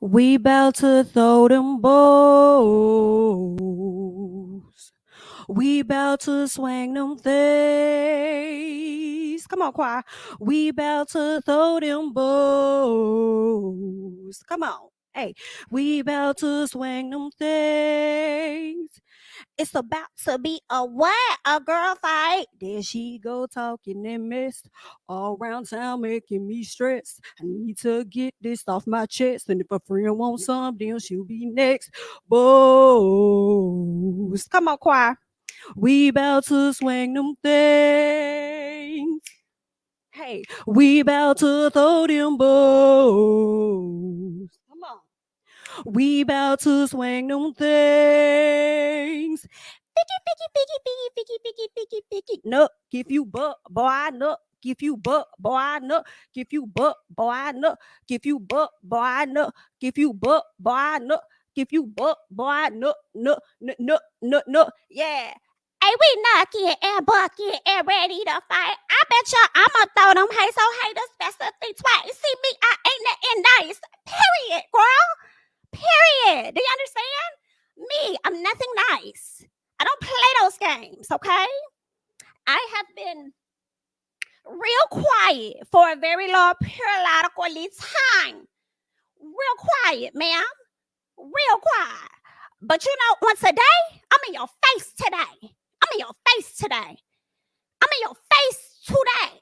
We bout to throw them bows. We bout to swing them things. Come on, choir. We bout to throw them bows. Come on. Hey, we bout to swing them things. It's about to be a what? A girl fight. There she go talking and mess all around town, making me stressed. I need to get this off my chest. And if a friend wants some, then she'll be next. Bows. Come on, choir. We about to swing them things. Hey, we about to throw them bows. Come on. We about to swing them things. Picky. No, give you buck, boy, no. Give you buck, boy, no. Give you buck, boy, no. Give you buck, boy, no. Give you buck, boy, no. Give you buck, boy, no. Yeah. Hey, we knocking and bucking and ready to fight. I bet y'all I'ma throw them haters specifically twice. See me, I ain't nothing nice. Period, girl. Period. Do you understand? Me, I'm nothing nice. I don't play those games, okay? I have been real quiet for a very long periodical time. Real quiet, ma'am. Real quiet. But you know, once a day, I'm in your face today. I'm in your face today. I'm in your face today.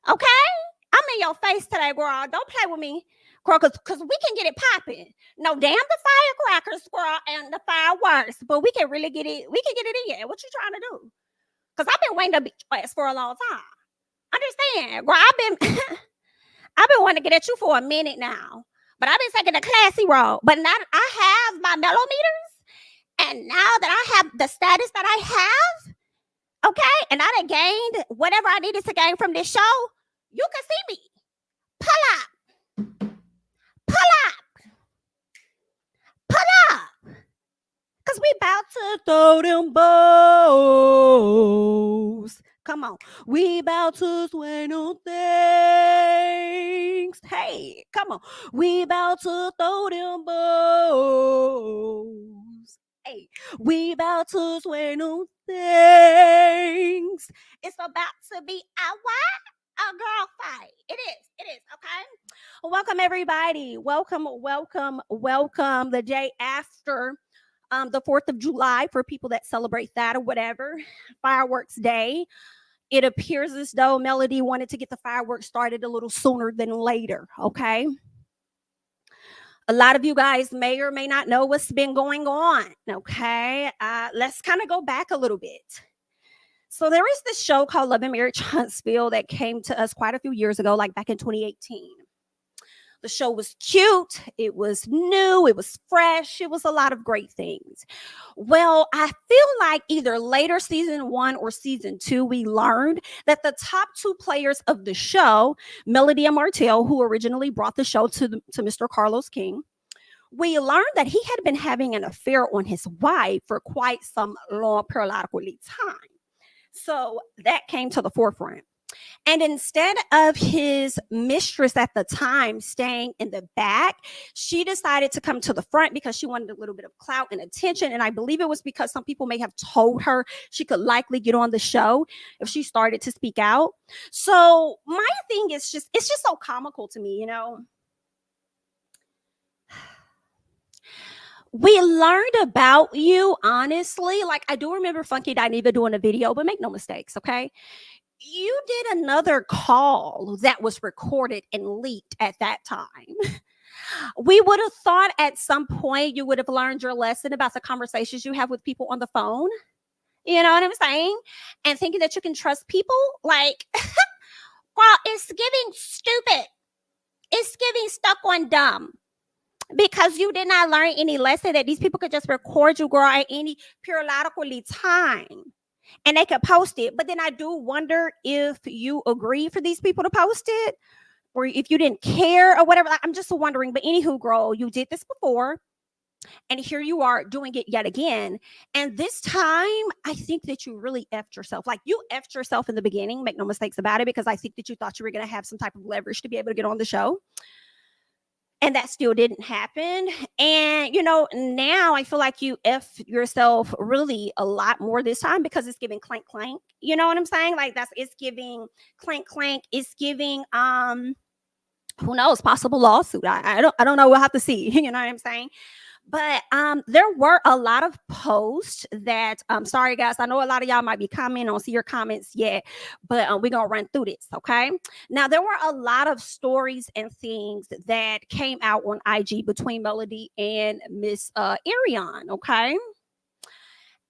Okay? I'm in your face today, girl. Don't play with me. Girl, because we can get it popping. No, damn the firecrackers, girl, and the fireworks. But we can really get it. We can get it in. What you trying to do? Because I've been waiting to be choice for a long time. Understand? Girl, I've been wanting to get at you for a minute now. But I've been taking the classy road. But now I have my millimeters. And now that I have the status that I have, okay, and I done gained whatever I needed to gain from this show, you can see me. Pull up. Because we about to throw them bows. Come on. We about to swing them things. Hey, come on. We about to throw them bows. Hey, we about to swing them things. It's about to be a what? A girl fight. It is, okay? Welcome, everybody. Welcome. The day after the 4th of July for people that celebrate that or whatever. Fireworks Day. It appears as though Melody wanted to get the fireworks started a little sooner than later, okay? A lot of you guys may or may not know what's been going on, okay? Let's kind of go back a little bit. So there is this show called Love and Marriage Huntsville that came to us quite a few years ago, like back in 2018. The show was cute. It was new. It was fresh. It was a lot of great things. Well, I feel like either later season 1 or season 2, we learned that the top 2 players of the show, Melody and Martell, who originally brought the show to Mr. Carlos King, we learned that he had been having an affair on his wife for quite some long periodical time. So that came to the forefront. And instead of his mistress at the time staying in the back, she decided to come to the front because she wanted a little bit of clout and attention. And I believe it was because some people may have told her she could likely get on the show if she started to speak out. So my thing is it's just so comical to me, you know. We learned about you, honestly. Like, I do remember Funky Dineva doing a video, but make no mistakes, okay? You did another call that was recorded and leaked at that time. We would have thought at some point you would have learned your lesson about the conversations you have with people on the phone. You know what I'm saying? And thinking that you can trust people. Like, girl, it's giving stupid. It's giving stuck on dumb. Because you did not learn any lesson that these people could just record you, girl, at any periodically time. And they could post it. But then I do wonder if you agree for these people to post it or if you didn't care or whatever. I'm just wondering. But anywho, girl, you did this before. And here you are doing it yet again. And this time, I think that you really effed yourself. Like, you effed yourself in the beginning. Make no mistakes about it. Because I think that you thought you were going to have some type of leverage to be able to get on the show. And that still didn't happen. And, now I feel like you F yourself really a lot more this time because it's giving clank clank. You know what I'm saying? Like it's giving clank clank. It's giving, who knows, possible lawsuit. I don't know. We'll have to see. You know what I'm saying? But there were a lot of posts that sorry guys, I know a lot of y'all might be commenting, I don't see your comments yet, but we're gonna run through this. Okay, now there were a lot of stories and things that came out on IG between Melody and Miss Arrione. Okay,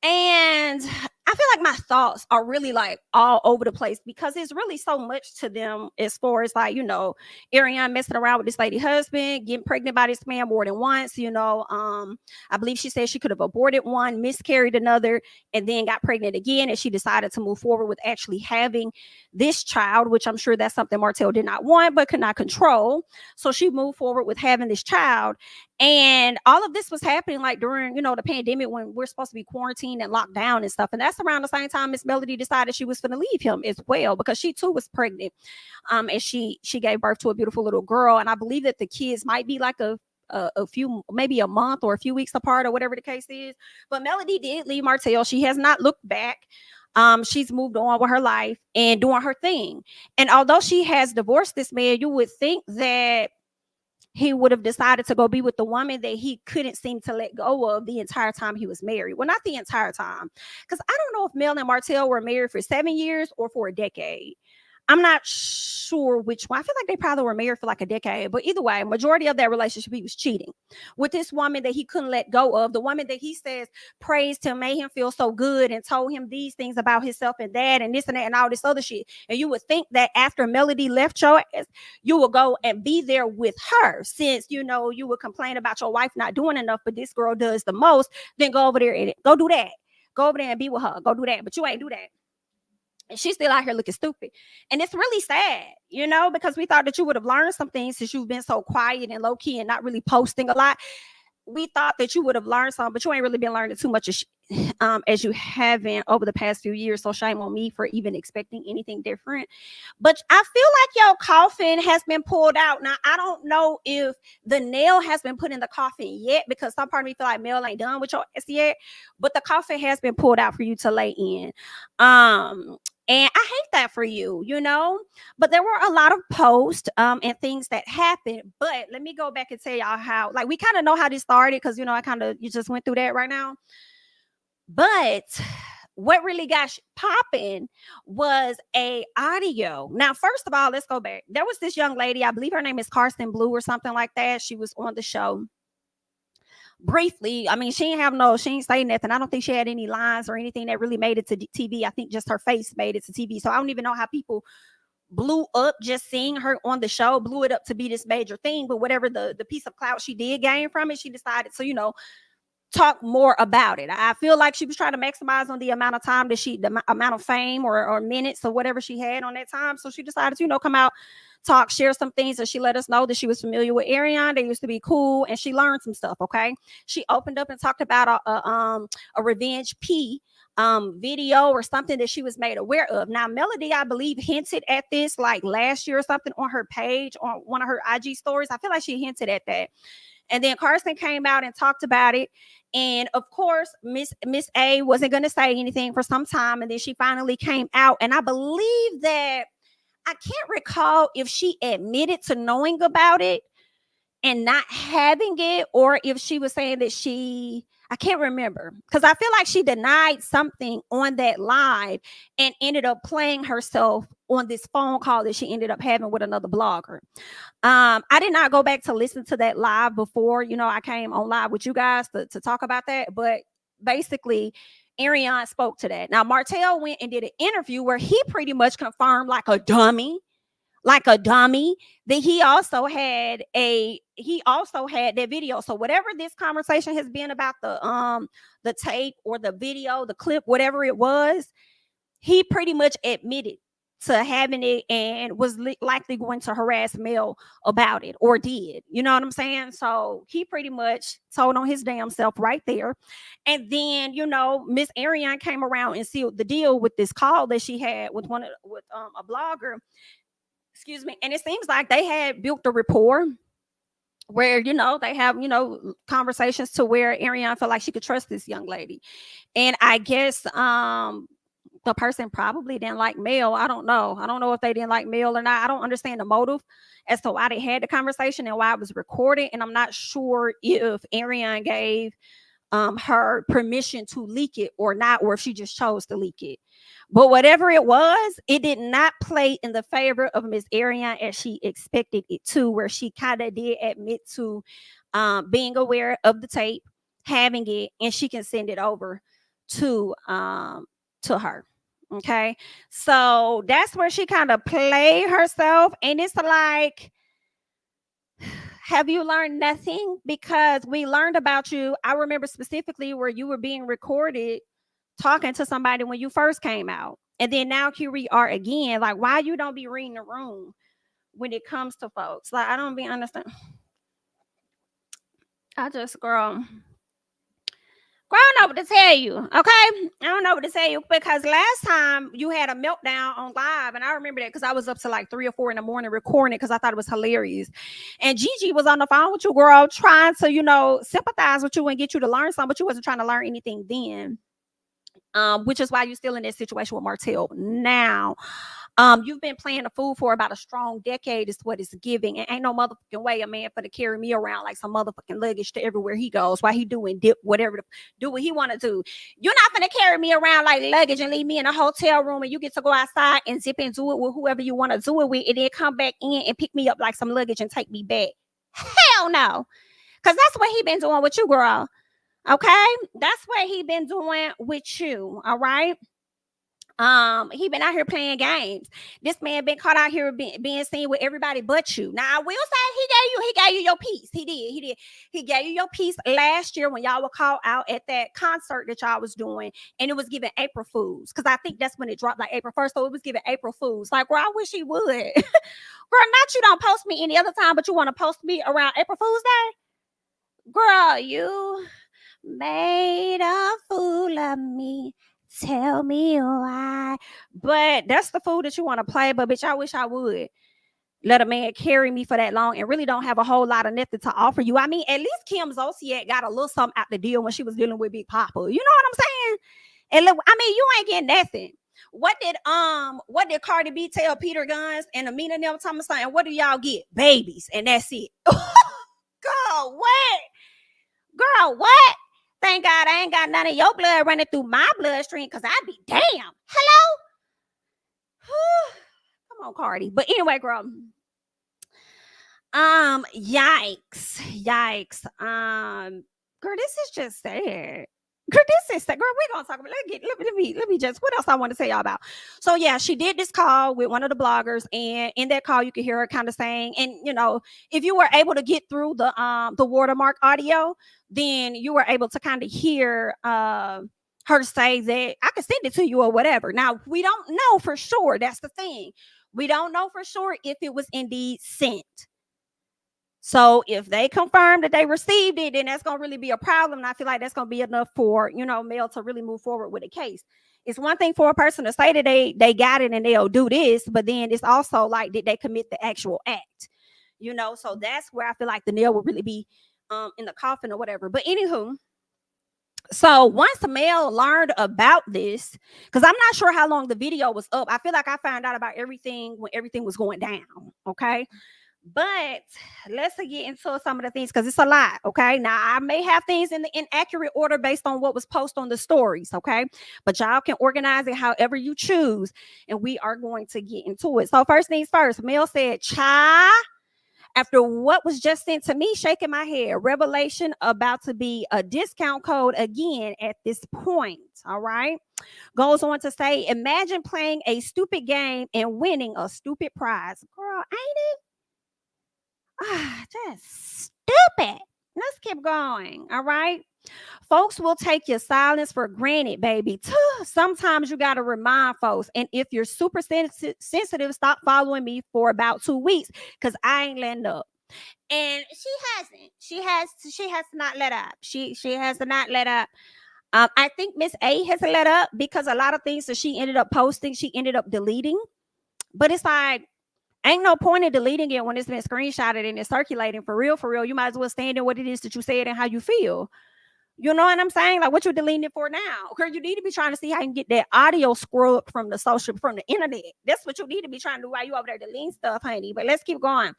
and I feel like my thoughts are really like all over the place because it's really so much to them as far as like, Arrione messing around with this lady husband, getting pregnant by this man more than once, I believe she said she could have aborted one, miscarried another, and then got pregnant again. And she decided to move forward with actually having this child, which I'm sure that's something Martell did not want, but could not control. So she moved forward with having this child. And all of this was happening like during, the pandemic when we're supposed to be quarantined and locked down and stuff. And that's around the same time Miss Melody decided she was going to leave him as well because she too was pregnant. And she gave birth to a beautiful little girl. And I believe that the kids might be like a few, maybe a month or a few weeks apart or whatever the case is. But Melody did leave Martell. She has not looked back. She's moved on with her life and doing her thing. And although she has divorced this man, you would think that he would have decided to go be with the woman that he couldn't seem to let go of the entire time he was married. Well, not the entire time. Because I don't know if Mel and Martell were married for 7 years or for a decade. I'm not sure which one. I feel like they probably were married for like a decade. But either way, majority of that relationship, he was cheating with this woman that he couldn't let go of. The woman that he says praised him, made him feel so good, and told him these things about himself and that and this and that and all this other shit. And you would think that after Melody left your ass, you would go and be there with her, since, you would complain about your wife not doing enough, but this girl does the most. Then go over there and go do that. Go over there and be with her. Go do that. But you ain't do that. And she's still out here looking stupid. And it's really sad, because we thought that you would have learned some things since you've been so quiet and low key and not really posting a lot. We thought that you would have learned some, but you ain't really been learning too much as you haven't over the past few years. So shame on me for even expecting anything different. But I feel like your coffin has been pulled out. Now, I don't know if the nail has been put in the coffin yet, because some part of me feel like Mel ain't done with your ass yet. But the coffin has been pulled out for you to lay in. And I hate that for you, but there were a lot of posts and things that happened. But let me go back and tell y'all how, like, we kind of know how this started because, you just went through that right now. But what really got popping was a audio. Now, first of all, let's go back. There was this young lady, I believe her name is Karsten Blue or something like that. She was on the show. Briefly, I mean, she ain't say nothing. I don't think she had any lines or anything that really made it to TV. I think just her face made it to TV. So I don't even know how people blew up just seeing her on the show, blew it up to be this major thing. But whatever the piece of clout she did gain from it, she decided to, talk more about it. I feel like she was trying to maximize on the amount of time that the amount of fame or minutes or whatever she had on that time. So she decided to, come out, talk, share some things, and she let us know that she was familiar with Arrione. They used to be cool, and she learned some stuff. Okay, she opened up and talked about a revenge P video or something that she was made aware of. Now, Melody, I believe, hinted at this like last year or something on her page, on one of her IG stories. I feel like she hinted at that. And then Karsten came out and talked about it. And of course, Miss A wasn't going to say anything for some time. And then she finally came out. And I believe that, I can't recall if she admitted to knowing about it and not having it, or if she was saying that I can't remember, because I feel like she denied something on that live and ended up playing herself on this phone call that she ended up having with another blogger. I did not go back to listen to that live before, I came on live with you guys to talk about that. But basically, Arrione spoke to that. Now, Martell went and did an interview where he pretty much confirmed like a dummy, that he also had that video. So whatever this conversation has been about the tape or the video, the clip, whatever it was, he pretty much admitted to having it and was likely going to harass Mel about it, or did. You know what I'm saying? So he pretty much told on his damn self right there. And then, Miss Arrione came around and sealed the deal with this call that she had with a blogger. Excuse me. And it seems like they had built a rapport. where, you know, they have, you know, conversations to where Arrione felt like she could trust this young lady. And I guess the person probably didn't like Mel. I don't know if they didn't like Mel or not. I don't understand the motive as to why they had the conversation and why it was recorded. And I'm not sure if Arrione gave her permission to leak it or not, or if she just chose to leak it. But whatever it was, it did not play in the favor of Miss Arrione as she expected it to, where she kind of did admit to being aware of the tape, having it, and she can send it over to her. Okay, so that's where she kind of played herself, and it's like, have you learned nothing? Because we learned about you. I remember specifically where you were being recorded talking to somebody when you first came out, and then now here we are again. Like, why you don't be reading the room when it comes to folks? Like, I don't be understand. I just, girl, I don't know what to tell you, okay? I don't know what to tell you, because last time you had a meltdown on live, and I remember that because I was up to like 3 or 4 in the morning recording it because I thought it was hilarious. And Gigi was on the phone with you, girl, trying to, you know, sympathize with you and get you to learn something, but you wasn't trying to learn anything then. Which is why you're still in this situation with Martell now. You've been playing the fool for about a strong decade is what it's giving. And ain't no motherfucking way a man for to carry me around like some motherfucking luggage to everywhere he goes while he doing dip whatever, do what he want to do. You're not gonna carry me around like luggage and leave me in a hotel room and you get to go outside and zip and do it with whoever you want to do it with, and then come back in and pick me up like some luggage and take me back. Hell no. Because that's what he been doing with you, girl. Okay, that's what he been doing with you. All right. He been out here playing games. This man been caught out here being seen with everybody but you. Now I will say he gave you your piece. He did. He gave you your piece last year when y'all were called out at that concert that y'all was doing, and it was given April Fools, because I think that's when it dropped, like April 1st. So it was given April Fools. Like, girl, I wish he would. Girl, not you don't post me any other time, but you want to post me around April Fool's Day? Girl, you made a fool of me. Tell me why. But that's the fool that you want to play. But bitch, I wish I would let a man carry me for that long and really don't have a whole lot of nothing to offer you. I mean, at least Kim Zolciak got a little something out the deal when she was dealing with Big Papa. You know what I'm saying? And look, I mean, you ain't getting nothing. What did Cardi B tell Peter Guns and Amina Never Thomas? And what do y'all get? Babies, and that's it. Girl, what? Girl, what? Thank God I ain't got none of your blood running through my bloodstream, because I'd be damn. Hello? Come on, Cardi. But anyway, girl. Yikes. Girl, this is just sad. Girl, this is sad. Girl, we're gonna talk about let me just, what else I want to tell y'all about. So yeah, she did this call with one of the bloggers, and in that call you could hear her kind of saying, and you know, if you were able to get through the watermark audio, then you were able to kind of hear her say that I could send it to you or whatever. Now, we don't know for sure. That's the thing. We don't know for sure if it was indeed sent. So if they confirm that they received it, then that's going to really be a problem. And I feel like that's going to be enough for, you know, Mel to really move forward with a case. It's one thing for a person to say that they got it and they'll do this, but then it's also like, did they commit the actual act? You know, so that's where I feel like the nail will really be in the coffin or whatever. But anywho, so once Mel learned about this, because I'm not sure how long the video was up. I feel like I found out about everything when everything was going down. Okay. But let's get into some of the things, because it's a lot. Okay. Now I may have things in the inaccurate order based on what was posted on the stories. Okay. But y'all can organize it however you choose. And we are going to get into it. So first things first, Mel said, "Cha, after what was just sent to me, shaking my head. Revelation about to be a discount code again at this point." All right. Goes on to say, "Imagine playing a stupid game and winning a stupid prize." Girl, ain't it? Just stupid. Let's keep going. All right. Folks will take your silence for granted, baby. Sometimes you got to remind folks. And if you're super sensitive, stop following me for about 2 weeks, because I ain't letting up. And she hasn't. She has not let up. She has not let up. I think Miss A has let up, because a lot of things that she ended up posting, she ended up deleting. But it's like, Ain't no point in deleting it when it's been screenshotted and it's circulating. For real, you might as well stand in what it is that you said and how you feel. You know what I'm saying? Like, what you deleting it for now? Because you need to be trying to see how you can get that audio scrubbed from the internet. That's what you need to be trying to do while you over there deleting stuff, honey. But let's keep going.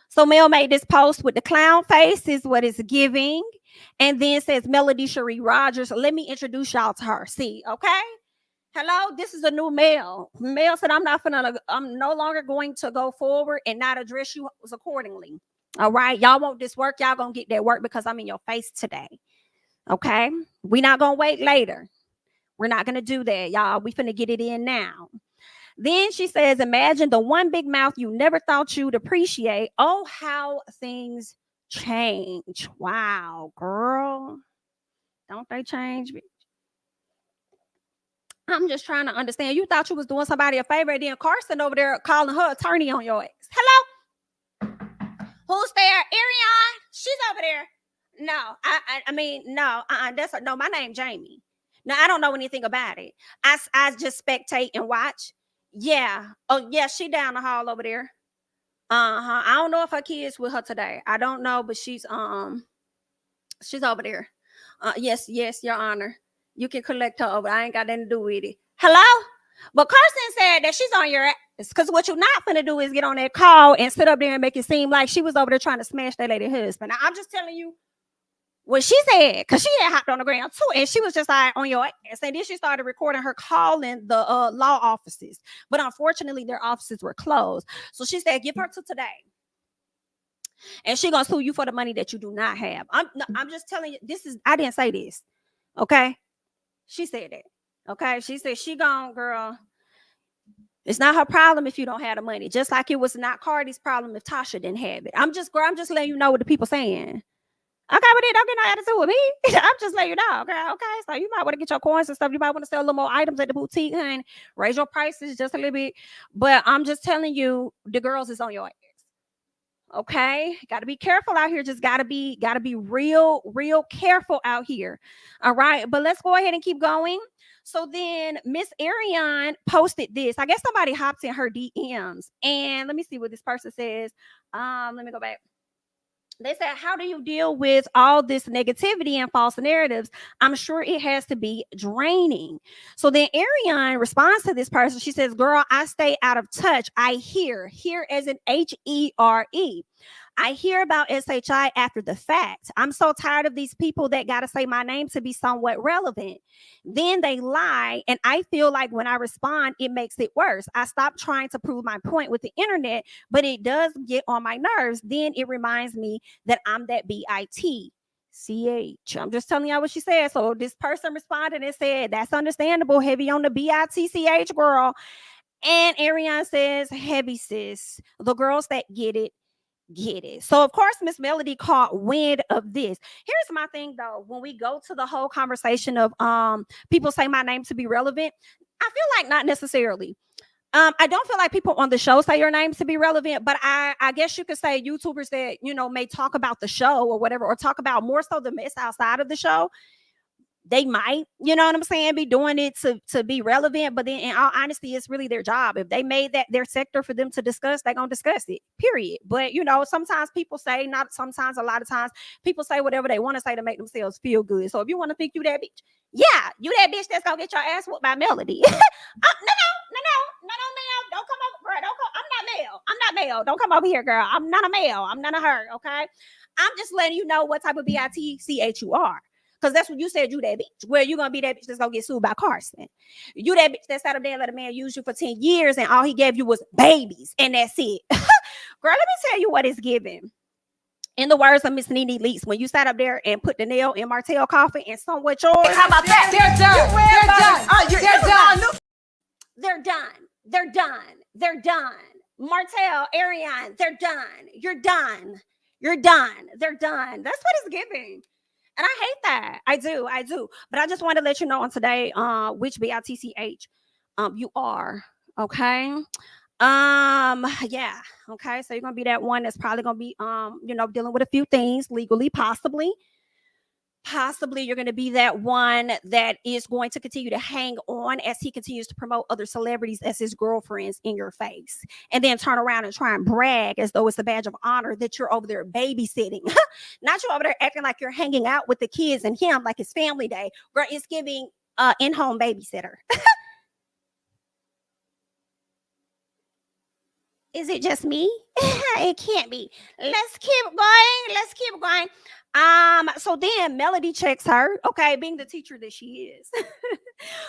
So Mel made this post with the clown face is what it's giving. And then says Melody Shari Rogers. Let me introduce y'all to her. See, okay? Hello, this is a new Mel. Mel said, I'm no longer going to go forward and not address you accordingly. All right, y'all want this work, y'all gonna get that work because I'm in your face today. Okay, we not gonna wait later. We're not gonna do that, y'all. We finna get it in now. Then she says, imagine the one big mouth you never thought you'd appreciate. Oh, how things change. Wow, girl. Don't they change? I'm just trying to understand. You thought you was doing somebody a favor, and then Carson over there calling her attorney on your ex. Hello? Who's there? Arrione? She's over there. No, I mean, no, no, my name Jamie. No, I don't know anything about it. I just spectate and watch. Yeah. Oh, yeah, she down the hall over there. I don't know if her kid's with her today. I don't know, but she's over there. Yes, Your Honor. You can collect her over. I ain't got nothing to do with it. Hello? But Carson said that she's on your ass. Because what you're not going to do is get on that call and sit up there and make it seem like she was over there trying to smash that lady husband. Now, I'm just telling you what she said, because she had hopped on the ground too, and she was just like on your ass. And then she started recording her calling the law offices, but unfortunately their offices were closed. So she said, give her to today, and she gonna sue you for the money that you do not have. I'm just telling you, I didn't say this, okay? She said that, okay? She said she gone, girl. It's not her problem if you don't have the money, just like it was not Cardi's problem if Tasha didn't have it. I'm just letting you know what the people saying. Okay, but then don't get no attitude with me. I'm just letting you know, okay? So you might want to get your coins and stuff. You might want to sell a little more items at the boutique, honey. Raise your prices just a little bit. But I'm just telling you, the girls is on your ass. Okay, got to be careful out here. Just gotta be real careful out here. All right, but let's go ahead and keep going. So then Miss Arrione posted this. I guess somebody hopped in her DMs, and let me see what this person says. Let me go back. They said, how do you deal with all this negativity and false narratives? I'm sure it has to be draining. So then Arrione responds to this person. She says, girl, I stay out of touch. I hear as in HERE. I hear about SHI after the fact. I'm so tired of these people that got to say my name to be somewhat relevant. Then they lie, and I feel like when I respond, it makes it worse. I stopped trying to prove my point with the internet, but it does get on my nerves. Then it reminds me that I'm that BITCH. I'm just telling y'all what she said. So this person responded and said, that's understandable. Heavy on the BITCH, girl. And Arrione says, heavy, sis. The girls that get it. So of course Miss Melody caught wind of this. Here's my thing though, when we go to the whole conversation of people say my name to be relevant, I feel like not necessarily. I don't feel like people on the show say your name to be relevant, but I guess you could say YouTubers that, you know, may talk about the show or whatever, or talk about more so the mess outside of the show. They might, you know what I'm saying, be doing it to be relevant. But then in all honesty, it's really their job. If they made that their sector for them to discuss, they're going to discuss it, period. But, you know, sometimes people say, not sometimes, a lot of times, people say whatever they want to say to make themselves feel good. So if you want to think you that bitch, yeah, you that bitch that's going to get your ass whooped by Melody. No, ma'am. Don't come over, girl. Don't come. I'm not male. Don't come over here, girl. I'm not a male. I'm not a her, okay? I'm just letting you know what type of BITCH you are. Because that's what you said, you that bitch. Well, you're going to be that bitch that's going to get sued by Carson. You that bitch that sat up there and let a man use you for 10 years and all he gave you was babies. And that's it. Girl, let me tell you what it's giving. In the words of Miss Nene Leaks, when you sat up there and put the nail in Martell coffin and somewhat yours. How about that? They're done. Martell, Arrione, they're done. You're done. They're done. That's what it's giving. And I hate that. I do. But I just wanted to let you know on today which BITCH you are. Okay. Yeah. Okay. So you're gonna be that one that's probably gonna be dealing with a few things legally, possibly. Possibly you're going to be that one that is going to continue to hang on as he continues to promote other celebrities as his girlfriends in your face, and then turn around and try and brag as though it's a badge of honor that you're over there babysitting. Not you over there acting like you're hanging out with the kids and him like it's family day. Girl, it's giving in-home babysitter. Is it just me? It can't be. Let's keep going. So then Melody checks her, okay, being the teacher that she is.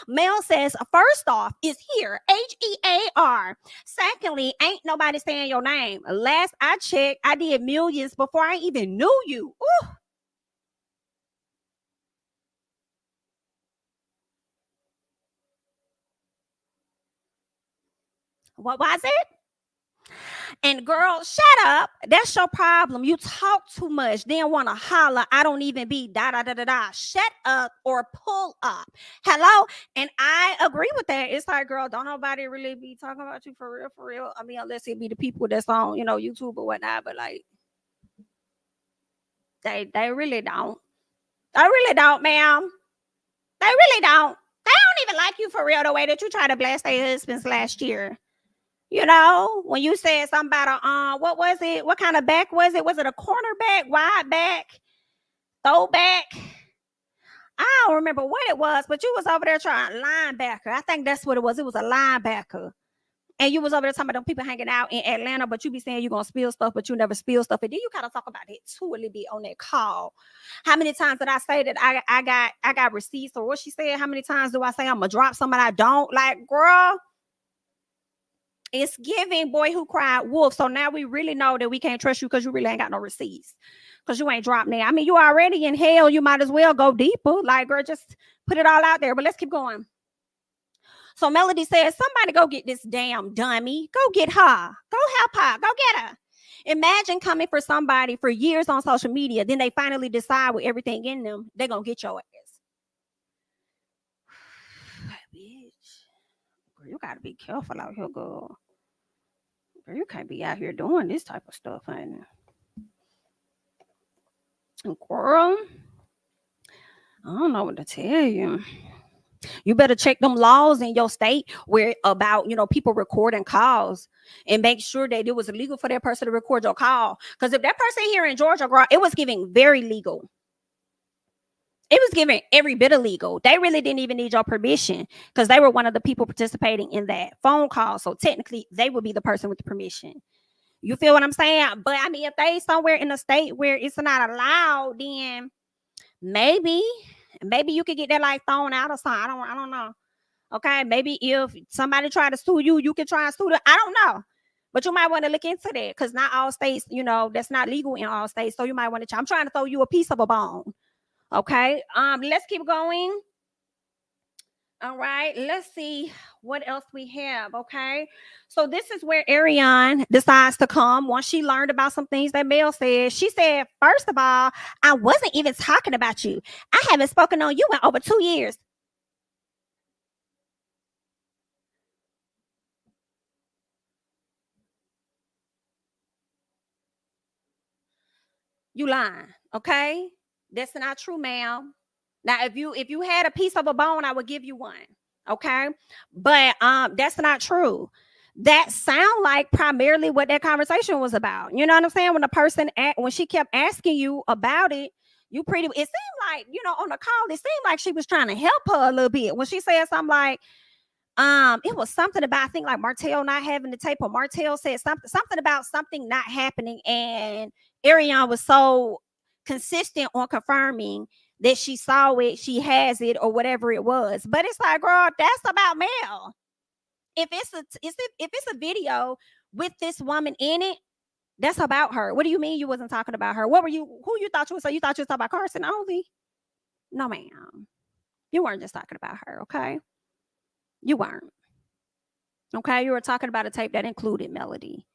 Mel says, first off, it's here, HEAR. Secondly, ain't nobody saying your name. Last I checked, I did millions before I even knew you. Ooh. What was it? And girl, shut up. That's your problem. You talk too much. Then want to holler. I don't even be da da da da da. Shut up or pull up. Hello? And I agree with that. It's like, girl, don't nobody really be talking about you for real, for real. I mean, unless it be the people that's on, YouTube or whatnot. But like, they really don't. They really don't, ma'am. They really don't. They don't even like you for real the way that you try to blast their husbands last year. When you said something about what was it? What kind of back was it? Was it a cornerback, wide back, throwback? I don't remember what it was, but you was over there trying linebacker. I think that's what it was. It was a linebacker. And you was over there talking about them people hanging out in Atlanta, but you be saying you're going to spill stuff, but you never spill stuff. And then you kind of talk about it too a little bit on that call. How many times did I say that I got receipts, or what she said? How many times do I say I'm going to drop something I don't? Like, girl, it's giving boy who cried wolf. So now we really know that we can't trust you because you really ain't got no receipts. Because you ain't dropped there. I mean, you already in hell. You might as well go deeper. Like, girl, just put it all out there. But let's keep going. So Melody says, somebody go get this damn dummy. Go get her. Go help her. Go get her. Imagine coming for somebody for years on social media. Then they finally decide with everything in them, they're going to get your ass. Bitch. Girl, you got to be careful out here, girl. Girl, you can't be out here doing this type of stuff, honey. Girl, I don't know what to tell you. You better check them laws in your state where about, people recording calls, and make sure that it was illegal for that person to record your call. Because if that person here in Georgia, girl, it was giving very legal. It was giving every bit illegal. They really didn't even need your permission because they were one of the people participating in that phone call. So technically, they would be the person with the permission. You feel what I'm saying? But I mean, if they somewhere in a state where it's not allowed, then maybe you could get that like thrown out or something. I don't know. Okay, maybe if somebody try to sue you, you can try and sue them. I don't know. But you might want to look into that because not all states, that's not legal in all states. So you might want to. I'm trying to throw you a piece of a bone. Okay. Let's keep going. All right. Let's see what else we have. Okay. So this is where Arrione decides to come once she learned about some things that Mel said. She said, first of all, I wasn't even talking about you. I haven't spoken on you in over 2 years. You lying. Okay. That's not true, ma'am. Now, if you had a piece of a bone, I would give you one. Okay. But that's not true. That sound like primarily what that conversation was about. You know what I'm saying? When the person when she kept asking you about it, it seemed like, on the call, it seemed like she was trying to help her a little bit. When she said something like, it was something about, I think, like Martell not having the tape, or Martell said something about something not happening, and Arrione was so consistent on confirming that she saw it, she has it, or whatever it was. But it's like, girl, that's about Mel. If it's a video with this woman in it, that's about her. What do you mean you wasn't talking about her? Who you thought you was? So you thought you was talking about Carson only? No, ma'am. You weren't just talking about her, okay? You weren't. Okay, you were talking about a tape that included Melody.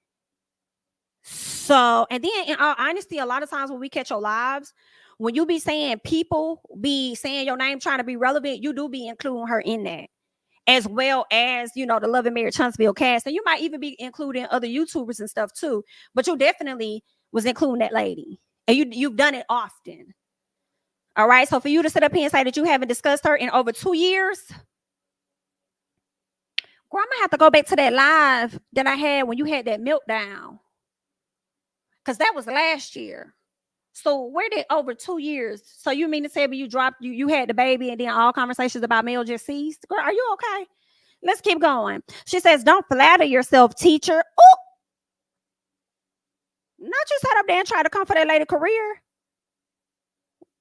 So, and then in all honesty, a lot of times when we catch your lives, when you be saying people be saying your name trying to be relevant, you do be including her in that, as well as, the Love and Marriage Huntsville cast. And you might even be including other YouTubers and stuff too, but you definitely was including that lady, and you've done it often. All right. So for you to sit up here and say that you haven't discussed her in over 2 years, girl, I'm gonna have to go back to that live that I had when you had that meltdown. Because that was last year. So where did over 2 years? So you mean to tell me you dropped you had the baby and then all conversations about Mel just ceased? Girl, are you okay? Let's keep going. She says, don't flatter yourself, teacher. Oh, not just sat up there and try to come for that lady career.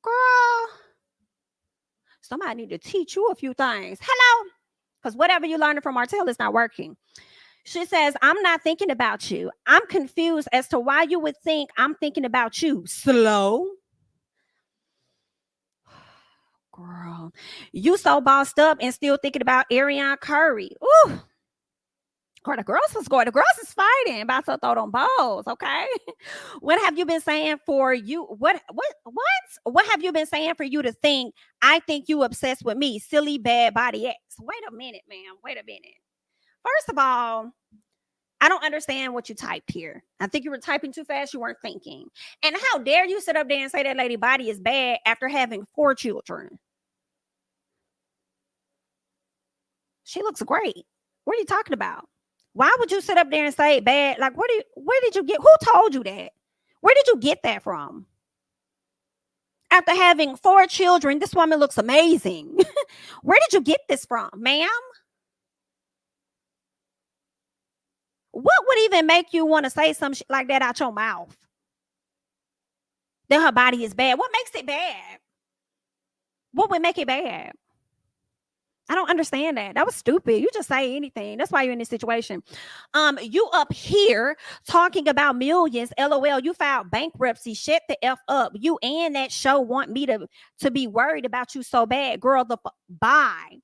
Girl, somebody need to teach you a few things. Hello? Because whatever you learned from Martell is not working. She says, I'm not thinking about you. I'm confused as to why you would think I'm thinking about you. Slow. Girl, you so bossed up and still thinking about Arrione Curry. Ooh. Girl, the girls is fighting about to throw them balls, okay? What have you been saying for you? What have you been saying for you to think I think you obsessed with me? Silly bad body X. Wait a minute, ma'am. Wait a minute. First of all, I don't understand what you typed here. I think you were typing too fast. You weren't thinking. And how dare you sit up there and say that lady body is bad after having 4 children? She looks great. What are you talking about? Why would you sit up there and say bad? Like, where did you get? Who told you that? Where did you get that from? After having 4 children, this woman looks amazing. Where did you get this from, ma'am? What would even make you want to say some shit like that out your mouth? That her body is bad. What makes it bad? What would make it bad? I don't understand that. That was stupid. You just say anything. That's why you're in this situation. You up here talking about millions. LOL. You filed bankruptcy. Shut the F up. You and that show want me to be worried about you so bad, girl. Bye.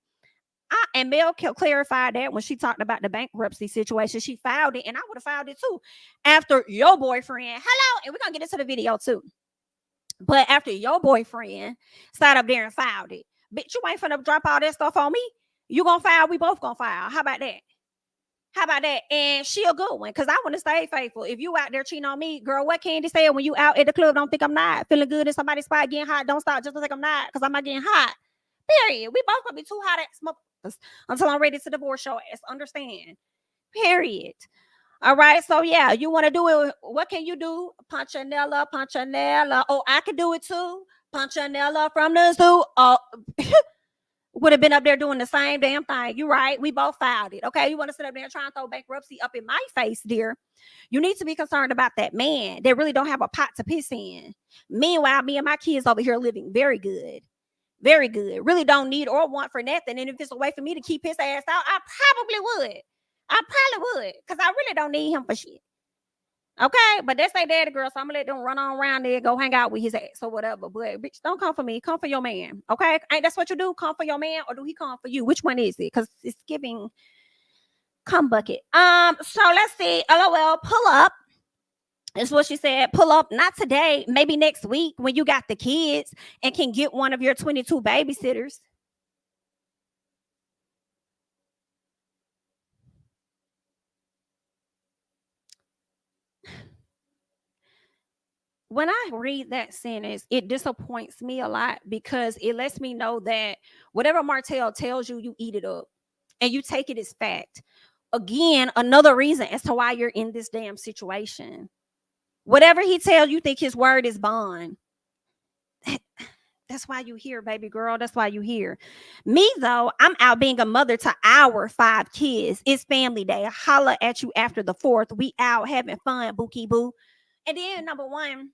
And Mel clarified that when she talked about the bankruptcy situation. She filed it, and I would have filed it too after your boyfriend. Hello, and we're gonna get into the video too. But after your boyfriend sat up there and filed it. Bitch, you ain't finna drop all that stuff on me. You gonna file, we both gonna file. How about that? How about that? And she a good one, because I want to stay faithful. If you out there cheating on me, girl, what Kandi said when you out at the club, don't think I'm not. Feeling good in somebody's spot, getting hot, don't stop just to think I'm not, because I'm not getting hot. Period. We both gonna be too hot at smoke until I'm ready to divorce your ass. Understand? Period. All right. So yeah, you want to do it. What can you do? Punchinella. Oh, I can do it too. Punchinella from the zoo. Oh, would have been up there doing the same damn thing. You right. We both filed it. Okay. You want to sit up there and try and throw bankruptcy up in my face, dear? You need to be concerned about that man. They really don't have a pot to piss in. Meanwhile, me and my kids over here living very good. Very good. Really don't need or want for nothing. And if it's a way for me to keep his ass out, I probably would. Because I really don't need him for shit. Okay, but that's their daddy, girl. So I'm gonna let them run on around there, go hang out with his ass or whatever. But bitch, don't come for me. Come for your man. Okay, ain't that's what you do? Come for your man, or do he come for you? Which one is it? Because it's giving cum bucket. So let's see. LOL, pull up. That's what she said. Pull up, not today, maybe next week when you got the kids and can get one of your 22 babysitters. When I read that sentence, it disappoints me a lot because it lets me know that whatever Martell tells you, you eat it up and you take it as fact. Again, another reason as to why you're in this damn situation. Whatever he tells you, think his word is bond. That's why you here, baby girl. That's why you here. Me, though, I'm out being a mother to our 5 kids. It's family day. Holla at you after the 4th. We out having fun, bookie boo. And then, number one,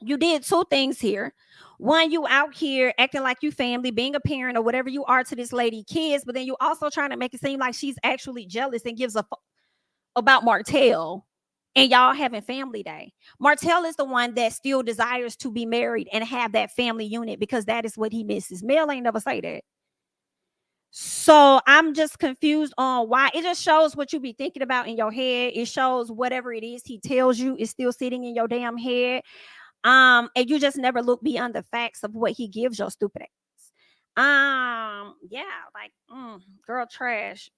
you did 2 things here. One, you out here acting like you family, being a parent or whatever you are to this lady kids, but then you also trying to make it seem like she's actually jealous and gives a fuck about Martell and y'all having family day. Martell is the one that still desires to be married and have that family unit because that is what he misses. Mel ain't never say that. So I'm just confused on why. It just shows what you be thinking about in your head. It shows whatever it is he tells you is still sitting in your damn head. And you just never look beyond the facts of what he gives your stupid ass. Yeah, like, girl, trash.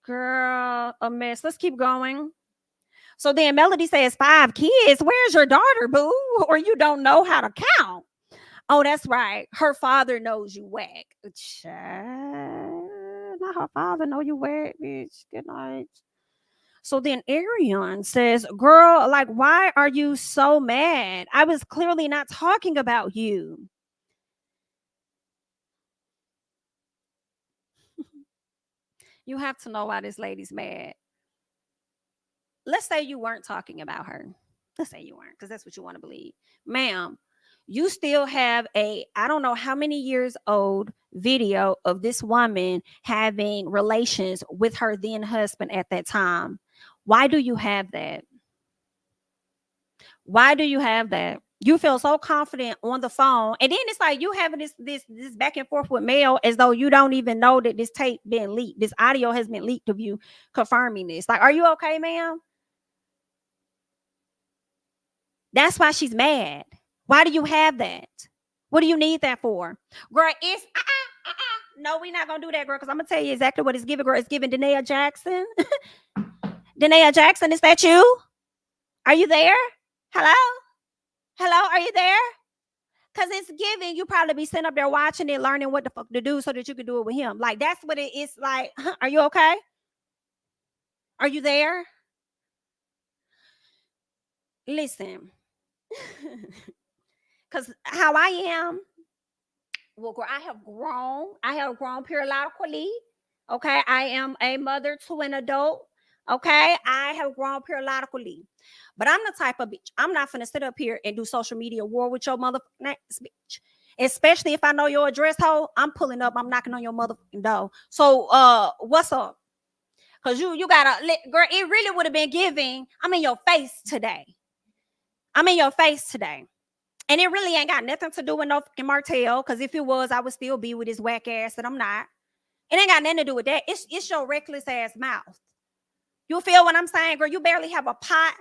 Girl, a mess. Let's keep going. So then Melody says 5 kids. Where's your daughter, boo? Or you don't know how to count. Oh, that's right. Her father knows you whack. Not her father know you whack, bitch. Good night. So then Arrione says, girl, like, why are you so mad? I was clearly not talking about you. You have to know why this lady's mad. Let's say you weren't talking about her. Let's say you weren't, because that's what you want to believe. Ma'am, you still have a, I don't know how many years old video of this woman having relations with her then husband at that time. Why do you have that? Why do you have that? You feel so confident on the phone, and then it's like you having this back and forth with Mel as though you don't even know that this tape been leaked. This audio has been leaked of you confirming this. Like, are you okay, ma'am? That's why she's mad. Why do you have that? What do you need that for? Girl, it's no, we're not gonna do that, girl, because I'm gonna tell you exactly what it's giving, girl. It's giving Danae Jackson. Danae Jackson, is that you? Are you there? Hello? Hello, are you there? Because it's giving, you probably be sitting up there watching it, learning what the fuck to do so that you can do it with him. Like, that's what it is like. Are you okay? Are you there? Listen. Because how I am, well, I have grown periodically. Okay, I am a mother to an adult. Okay, I have grown periodically. But I'm the type of bitch. I'm not finna sit up here and do social media war with your motherfucking ass, bitch. Especially if I know your address, hoe. I'm pulling up. I'm knocking on your motherfucking door. So, what's up? Cause you gotta, girl. It really would have been giving. I'm in your face today. I'm in your face today. And it really ain't got nothing to do with no fucking Martell. Because if it was, I would still be with his whack ass that I'm not. It ain't got nothing to do with that. It's your reckless ass mouth. You feel what I'm saying, girl? You barely have a pot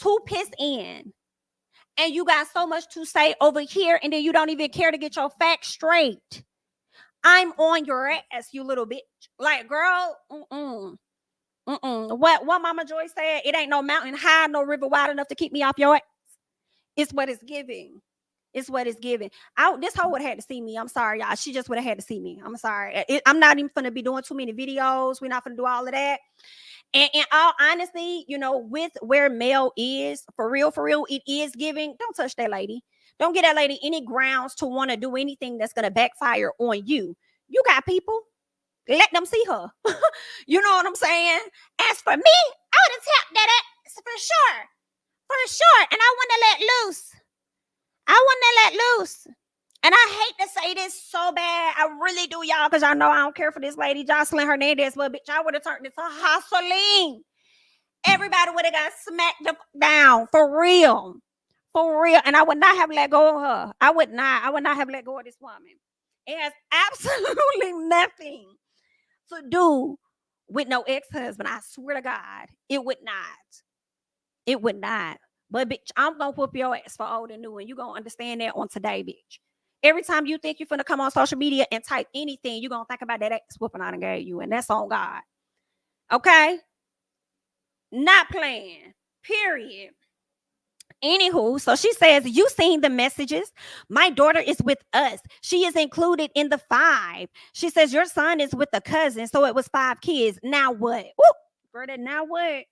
to piss in. And you got so much to say over here. And then you don't even care to get your facts straight. I'm on your ass, you little bitch. Like, girl, What Mama Joy said, it ain't no mountain high, no river wide enough to keep me off your ass. It's what it's giving. It's what it's giving. This hoe would have had to see me. I'm sorry, y'all. She just would have had to see me. I'm sorry. I'm not even gonna be doing too many videos. We're not gonna do all of that. And in all honesty, with where Mel is, for real, it is giving. Don't touch that lady. Don't get that lady any grounds to want to do anything that's gonna backfire on you. You got people. Let them see her. You know what I'm saying? As for me, I would have tapped that ass for sure. For sure. And I want to let loose. And I hate to say this so bad. I really do, y'all, because y'all know I don't care for this lady, Jocelyn Hernandez. But bitch, I would have turned into hustling. Everybody would have got smacked down. For real. And I would not have let go of her. I would not have let go of this woman. It has absolutely nothing to do with no ex-husband. I swear to God, it would not. But bitch, I'm gonna whoop your ass for old and new, and you gonna understand that on today, bitch. Every time you think you're finna come on social media and type anything, you're gonna think about that ass whooping I done gave you, and that's on God. Okay? Not playing. Period. Anywho, so she says, you seen the messages. My daughter is with us. She is included in the 5. She says, your son is with a cousin. So it was 5 kids. Now what? Woo! Girl, now what?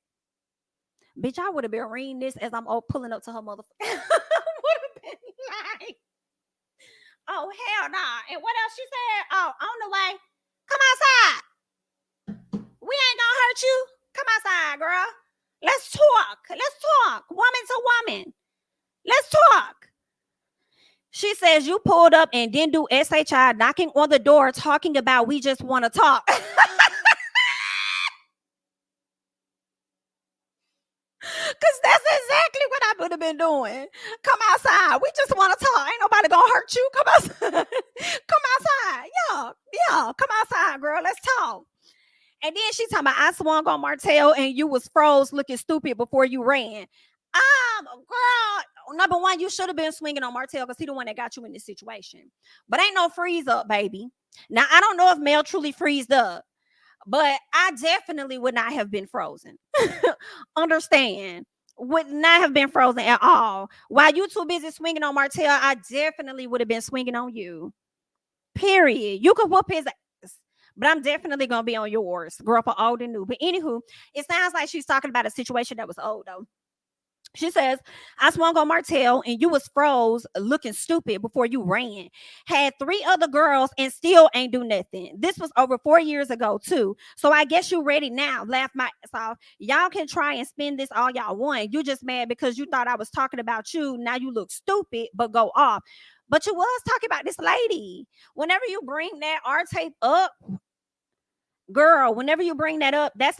Bitch, I would have been reading this as I'm pulling up to her motherfucker. Would have been like, oh, hell nah. And what else she said? Oh, on the way. Come outside. We ain't gonna hurt you. Come outside, girl. Let's talk. Woman to woman. Let's talk. She says you pulled up and didn't do SHI, knocking on the door, talking about we just want to talk. Because that's exactly what I would have been doing. Come outside. We just want to talk. Ain't nobody gonna hurt you. Come outside. Come outside. Yeah. Come outside, girl. Let's talk. And then she talking about I swung on Martell and you was froze looking stupid before you ran. Girl, number one, you should have been swinging on Martell because he the one that got you in this situation. But ain't no freeze up, baby. Now, I don't know if Mel truly freezed up, but I definitely would not have been frozen. Understand. would not have been frozen at all. While you too busy swinging on Martell, I definitely would have been swinging on you. Period. You could whoop his ass, but I'm definitely gonna be on yours, girl, for old and new. But anywho, it sounds like she's talking about a situation that was old though. She says, I swung on Martell and you was froze looking stupid before you ran. Had 3 other girls and still ain't do nothing. This was over 4 years ago, too. So I guess you ready now. Laugh my ass off. Y'all can try and spin this all y'all want. You just mad because you thought I was talking about you. Now you look stupid, but go off. But you was talking about this lady. Whenever you bring that R tape up, girl, whenever you bring that up, that's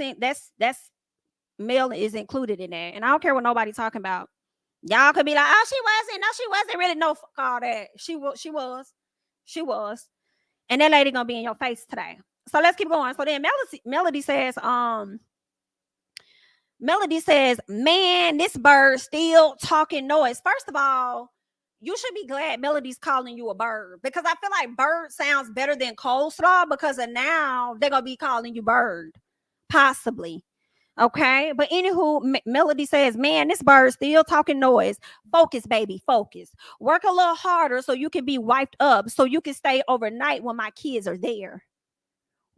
male is included in that. And I don't care what nobody talking about. Y'all could be like, oh, she wasn't. No, she wasn't really. No, fuck all that. She was. And that lady gonna be in your face today. So let's keep going. So then Melody says, man, this bird still talking noise. First of all, you should be glad Melody's calling you a bird, because I feel like bird sounds better than coleslaw, because of now they're gonna be calling you bird, possibly. Okay, but anywho, Melody says, man, this bird still talking noise. Focus, baby, focus. Work a little harder so you can be wiped up, so you can stay overnight when my kids are there.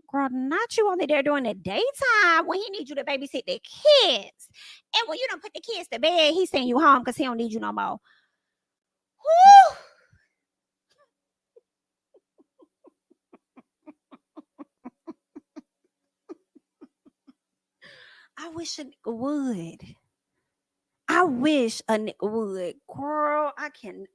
Girl, not you only there during the daytime when he needs you to babysit the kids. And when you don't put the kids to bed, he's sending you home because he don't need you no more. Whew. I wish a nigga would. I wish a nigga would. Girl, I can.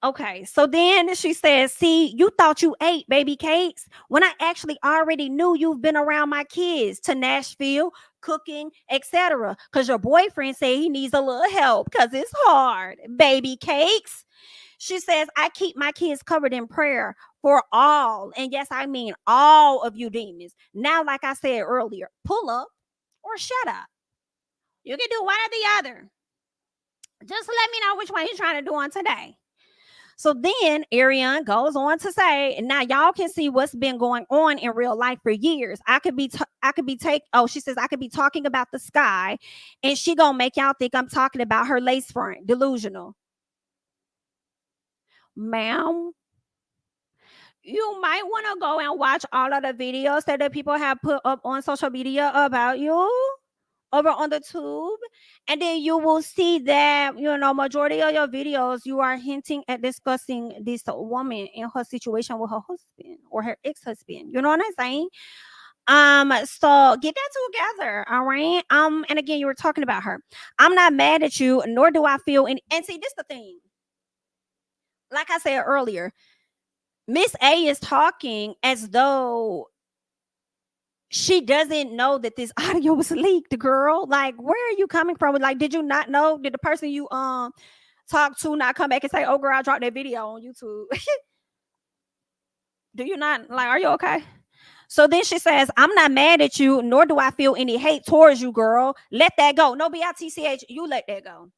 Okay, so then she says, see, you thought you ate baby cakes when I actually already knew you've been around my kids to Nashville, cooking, etc. Because your boyfriend said he needs a little help because it's hard. Baby cakes. She says, I keep my kids covered in prayer for all. And yes, I mean all of you demons. Now, like I said earlier, pull up or shut up. You can do one or the other. Just let me know which one you're trying to do on today. So then Arrione goes on to say, now y'all can see what's been going on in real life for years. I could be talking about the sky, and she gonna make y'all think I'm talking about her lace front. Delusional. Ma'am, you might want to go and watch all of the videos that the people have put up on social media about you over on the tube, and then you will see that, majority of your videos, you are hinting at discussing this woman and her situation with her husband or her ex-husband. You know what I'm saying? So get that together, all right? And again, you were talking about her. I'm not mad at you, nor do I feel any. And see, this is the thing. Like I said earlier, Miss A is talking as though she doesn't know that this audio was leaked, girl. Like, where are you coming from? Like, did you not know? Did the person you talked to not come back and say, oh girl, I dropped that video on YouTube? Do you not, like, are you okay? So then she says, I'm not mad at you, nor do I feel any hate towards you, girl. Let that go. No BITCH, you let that go.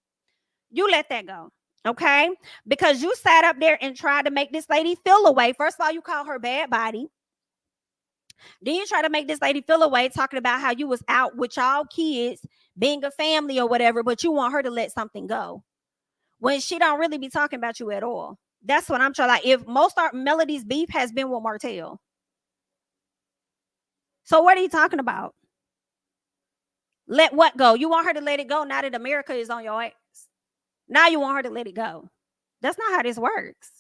You let that go. Okay? Because you sat up there and tried to make this lady feel away. First of all, you call her bad body. Then you try to make this lady feel away, talking about how you was out with y'all kids, being a family or whatever, but you want her to let something go when she don't really be talking about you at all. That's what I'm trying. Like, if most of Melody's beef has been with Martell, so what are you talking about? Let what go? You want her to let it go now that America is on your ass. Now you want her to let it go. That's not how this works.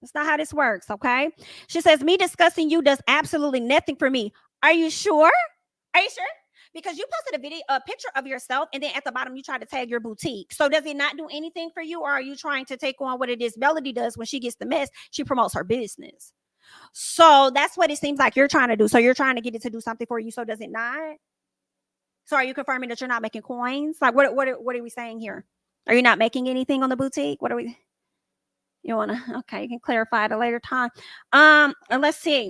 That's not how this works, okay? She says, me discussing you does absolutely nothing for me. Are you sure? Are you sure? Because you posted a picture of yourself, and then at the bottom you try to tag your boutique. So does it not do anything for you, or are you trying to take on what it is Melody does when she gets the mess? She promotes her business. So that's what it seems like you're trying to do. So you're trying to get it to do something for you. So does it not? So are you confirming that you're not making coins? Like, what are we saying here? Are you not making anything on the boutique? What are we? You want to? Okay, you can clarify at a later time. Let's see.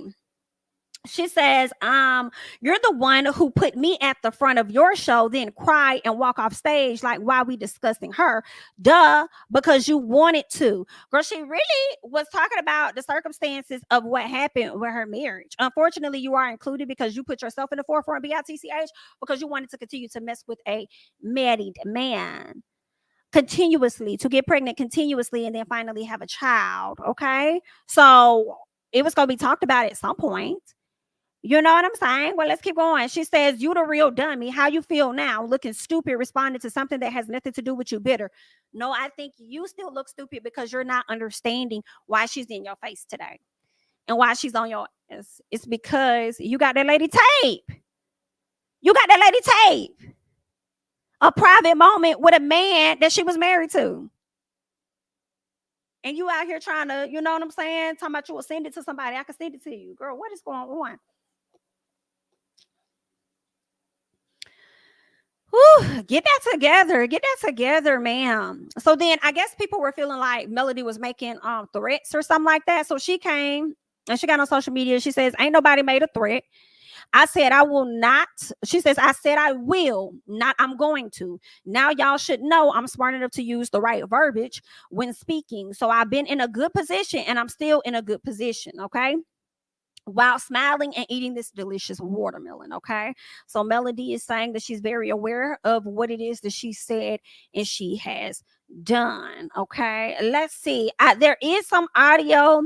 She says, you're the one who put me at the front of your show, then cry and walk off stage like why we discussing her. Duh, because you wanted to. Girl, she really was talking about the circumstances of what happened with her marriage. Unfortunately, you are included because you put yourself in the forefront, BITCH, because you wanted to continue to mess with a married man continuously, to get pregnant continuously, and then finally have a child. Okay. So it was going to be talked about at some point. You know what I'm saying? Well, let's keep going. She says, you the real dummy. How you feel now? Looking stupid, responding to something that has nothing to do with you, bitter. No, I think you still look stupid because you're not understanding why she's in your face today and why she's on your ass. It's because you got that lady tape. You got that lady tape. A private moment with a man that she was married to. And you out here trying to, you know what I'm saying? Talking about you will send it to somebody. I can send it to you. Girl, what is going on? Whew, get that together. Get that together, ma'am. So then I guess people were feeling like Melody was making threats or something like that. So she came and she got on social media. She says, ain't nobody made a threat. I said I will not. She says, I said I will not. I'm going to. Now y'all should know I'm smart enough to use the right verbiage when speaking. So I've been in a good position and I'm still in a good position. Okay. While smiling and eating this delicious watermelon. Okay. So Melody is saying that she's very aware of what it is that she said and she has done. Okay. Let's see. There is some audio.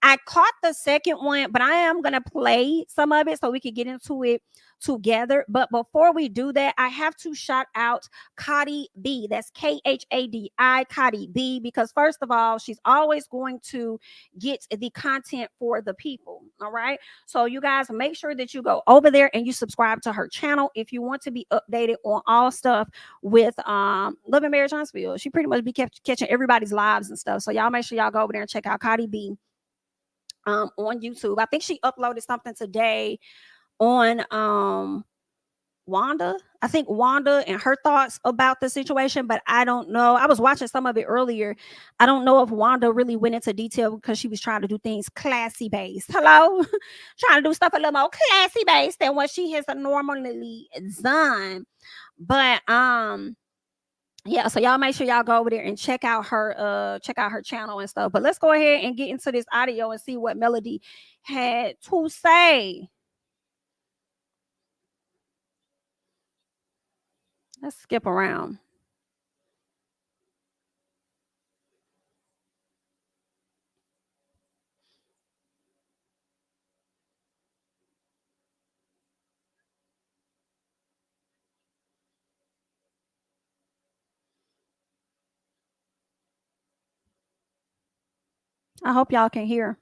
I caught the second one, but I am going to play some of it so we can get into it together. But before we do that, I have to shout out Kandi B. That's Khadi, Kandi B, because first of all, she's always going to get the content for the people. All right. So you guys make sure that you go over there and you subscribe to her channel if you want to be updated on all stuff with Love and Marriage Huntsville. She pretty much be catching everybody's lives and stuff. So y'all make sure y'all go over there and check out Kandi B on YouTube. I think she uploaded something today on Wanda. I think Wanda and her thoughts about the situation, but I don't know. I was watching some of it earlier. I don't know if Wanda really went into detail because she was trying to do things classy based. Hello? Trying to do stuff a little more classy based than what she has normally done. But yeah, so y'all make sure y'all go over there and check out her channel and stuff. But let's go ahead and get into this audio and see what Melody had to say. Let's skip around. I hope y'all can hear.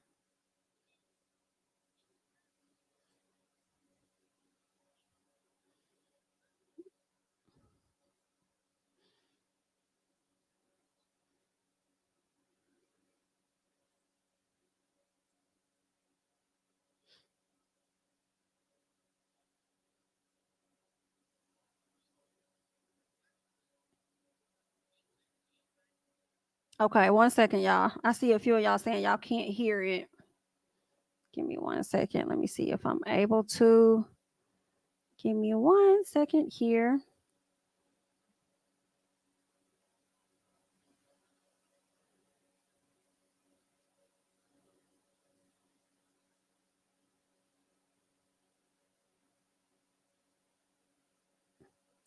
Okay, 1 second, y'all. I see a few of y'all saying y'all can't hear it. Give me 1 second. Let me see if I'm able to. Give me 1 second here.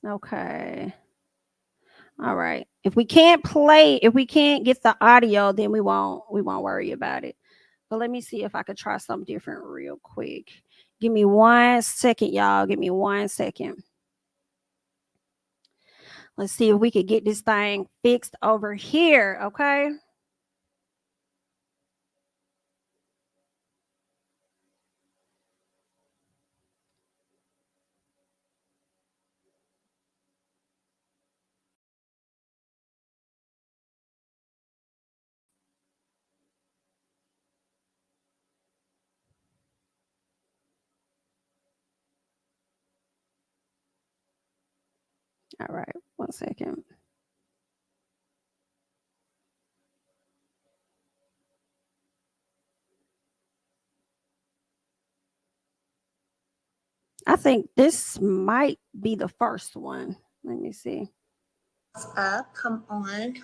Okay. All right. If we can't get the audio, then we won't worry about it. But let me see if I could try something different real quick. Give me 1 second, y'all. Give me 1 second. Let's see if we could get this thing fixed over here. Okay. All right. 1 second. I think this might be the first one. Let me see. What's up? Come on.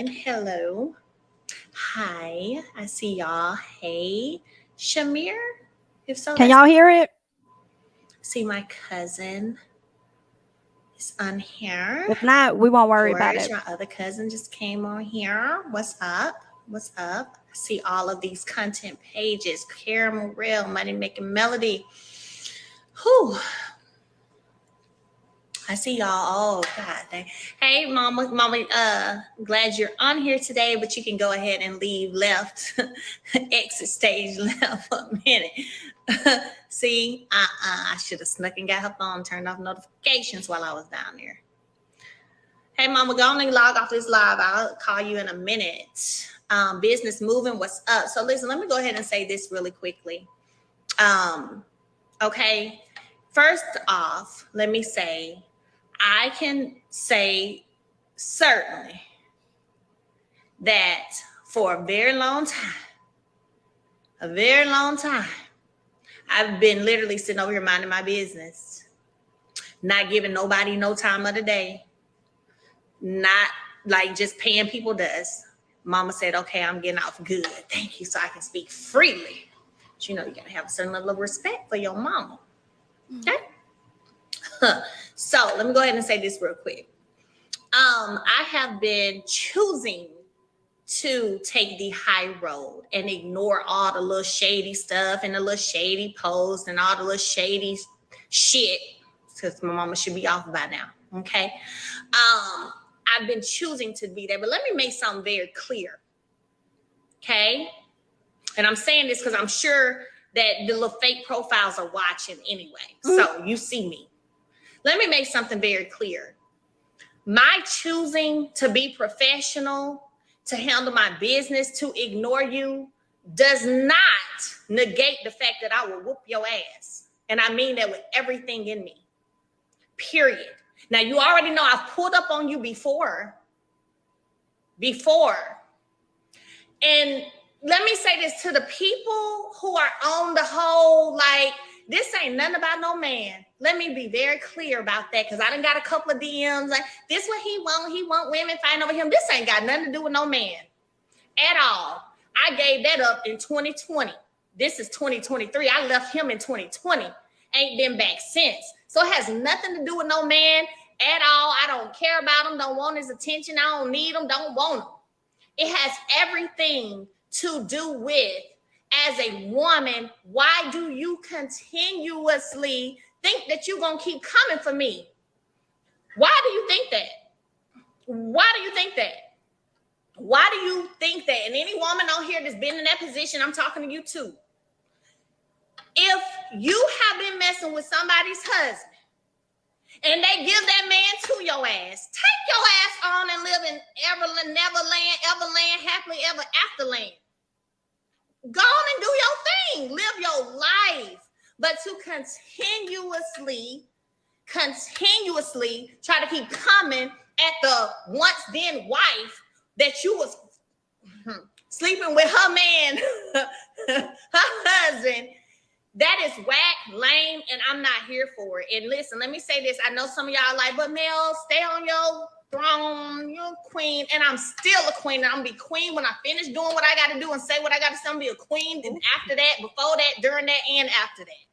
Hello. Hi. I see y'all. Hey, Shamir. If so, can y'all hear it? See my cousin is on here. If not, we won't worry about it. My other cousin just came on here. What's up? I see all of these content pages. Caramel Real, Money Making Melody. Whew. I see y'all. Oh God. Hey, Mama. Glad you're on here today, but you can go ahead and leave left. Exit stage left for a minute. See, I should have snuck and got her phone, turned off notifications while I was down there. Hey, Mama, go on and log off this live. I'll call you in a minute. Business moving. What's up? So listen, let me go ahead and say this really quickly. Okay. First off, let me say, I can say certainly that for a very long time, I've been literally sitting over here minding my business, not giving nobody no time of the day, not like just paying people dust. Mama said, okay, I'm getting off good. Thank you. So I can speak freely. But you know, you got to have a certain level of respect for your mama. Okay. So let me go ahead and say this real quick. I have been choosing to take the high road and ignore all the little shady stuff and the little shady posts and all the little shady shit, because my mama should be off by now. Okay. I've been choosing to be there, but let me make something very clear. Okay. And I'm saying this because I'm sure that the little fake profiles are watching anyway. So you see me. Let me make something very clear. My choosing to be professional, to handle my business, to ignore you, does not negate the fact that I will whoop your ass. And I mean that with everything in me. Period. Now, you already know I've pulled up on you before. And let me say this to the people who are on the whole, like, this ain't nothing about no man. Let me be very clear about that, because I done got a couple of DMs like, this what he want women fighting over him. This ain't got nothing to do with no man at all. I gave that up in 2020. This is 2023. I left him in 2020. Ain't been back since. So it has nothing to do with no man at all. I don't care about him. Don't want his attention. I don't need him. Don't want him. It has everything to do with, as a woman, why do you continuously think that you're going to keep coming for me? Why do you think that? Why do you think that? And any woman on here that's been in that position, I'm talking to you too. If you have been messing with somebody's husband and they give that man to your ass, take your ass on and live in everland, happily ever after land. Go on and do your thing. Live your life. But to continuously try to keep coming at the once then wife that you was sleeping with her man, her husband, that is whack, lame, and I'm not here for it. And listen, let me say this. I know some of y'all like, but Mel, stay on your throne, you're a queen, and I'm still a queen, and I'm gonna be queen when I finish doing what I gotta do and say what I gotta say. I'm gonna be a queen, and after that, before that, during that, and after that.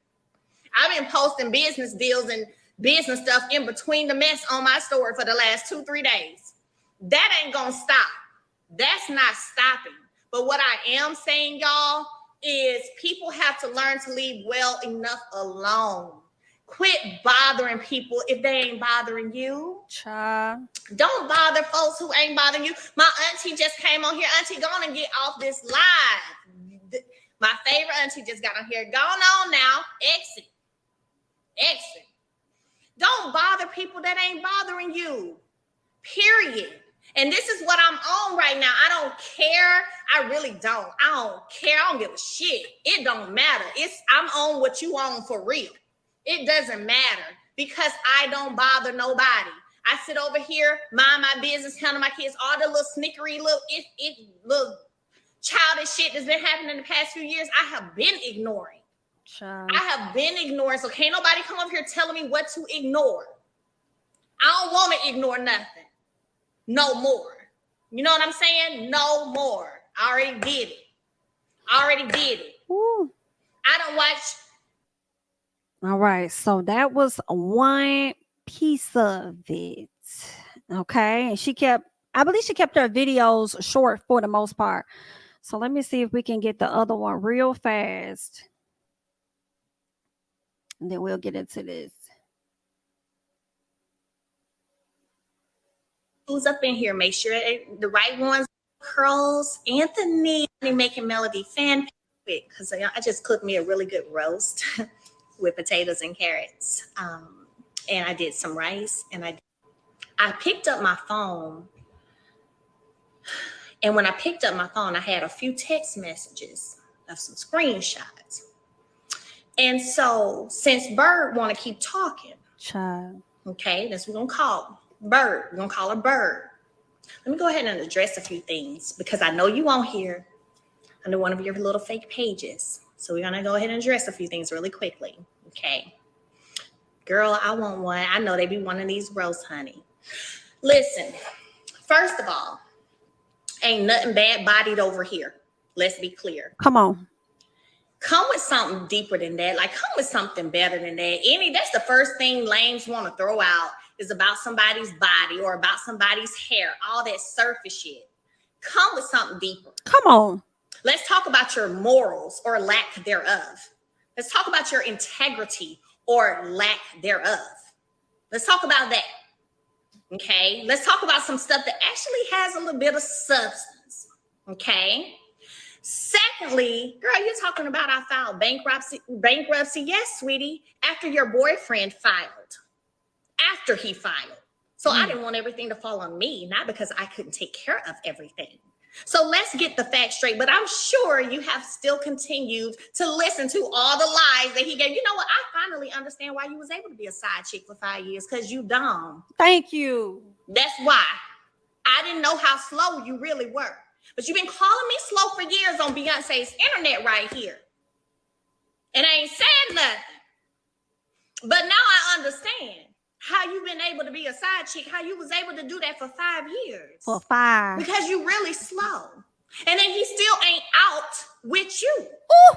I've been posting business deals and business stuff in between the mess on my story for the last 2-3 days. That ain't gonna stop. That's not stopping. But what I am saying, y'all, is people have to learn to leave well enough alone. Quit bothering people if they ain't bothering you. Child. Don't bother folks who ain't bothering you. My auntie just came on here. Auntie, go on and get off this live. My favorite auntie just got on here. Going on now. Exit. Don't bother people that ain't bothering you. Period. And this is what I'm on right now. I don't care. I really don't. I don't care. I don't give a shit. It don't matter. I'm on what you on for real. It doesn't matter because I don't bother nobody. I sit over here, mind my business, handle my kids, all the little snickery, little childish shit that's been happening in the past few years, I have been ignoring. Child. I have been ignored, so can't nobody come up here telling me what to ignore. I don't want to ignore nothing. No more. You know what I'm saying? No more. I already did it. Ooh. I don't watch. All right. So that was one piece of it. Okay. And I believe she kept her videos short for the most part. So let me see if we can get the other one real fast. And then we'll get into this. Who's up in here? Make sure the right ones. Curls. Anthony making Melody fan quick because I just cooked me a really good roast with potatoes and carrots. And I did some rice, and I picked up my phone. And when I picked up my phone, I had a few text messages of some screenshots. And so since Bird want to keep talking, Child. okay, that's what we're going to call Bird. We're going to call her Bird. Let me go ahead and address a few things because I know you won't hear under one of your little fake pages. So we're going to go ahead and address a few things really quickly. Okay. Girl, I want one. I know they be wanting these roasts, honey. Listen, first of all, ain't nothing bad bodied over here. Let's be clear. Come on. Come with something deeper than that. Like, come with something better than that. That's the first thing lames want to throw out is about somebody's body or about somebody's hair. All that surface shit. Come with something deeper. Come on. Let's talk about your morals or lack thereof. Let's talk about your integrity or lack thereof. Let's talk about that. Okay? Let's talk about some stuff that actually has a little bit of substance. Okay? Secondly, girl, you're talking about I filed bankruptcy. Yes, sweetie, after your boyfriend filed. After he filed. So I didn't want everything to fall on me, not because I couldn't take care of everything. So let's get the facts straight. But I'm sure you have still continued to listen to all the lies that he gave. You know what? I finally understand why you was able to be a side chick for 5 years, because you dumb. Thank you. That's why. I didn't know how slow you really were. But you've been calling me slow for years on Beyonce's internet right here. And I ain't said nothing. But now I understand how you've been able to be a side chick, how you was able to do that for 5 years. For 5. Because you really slow. And then he still ain't out with you. Ooh.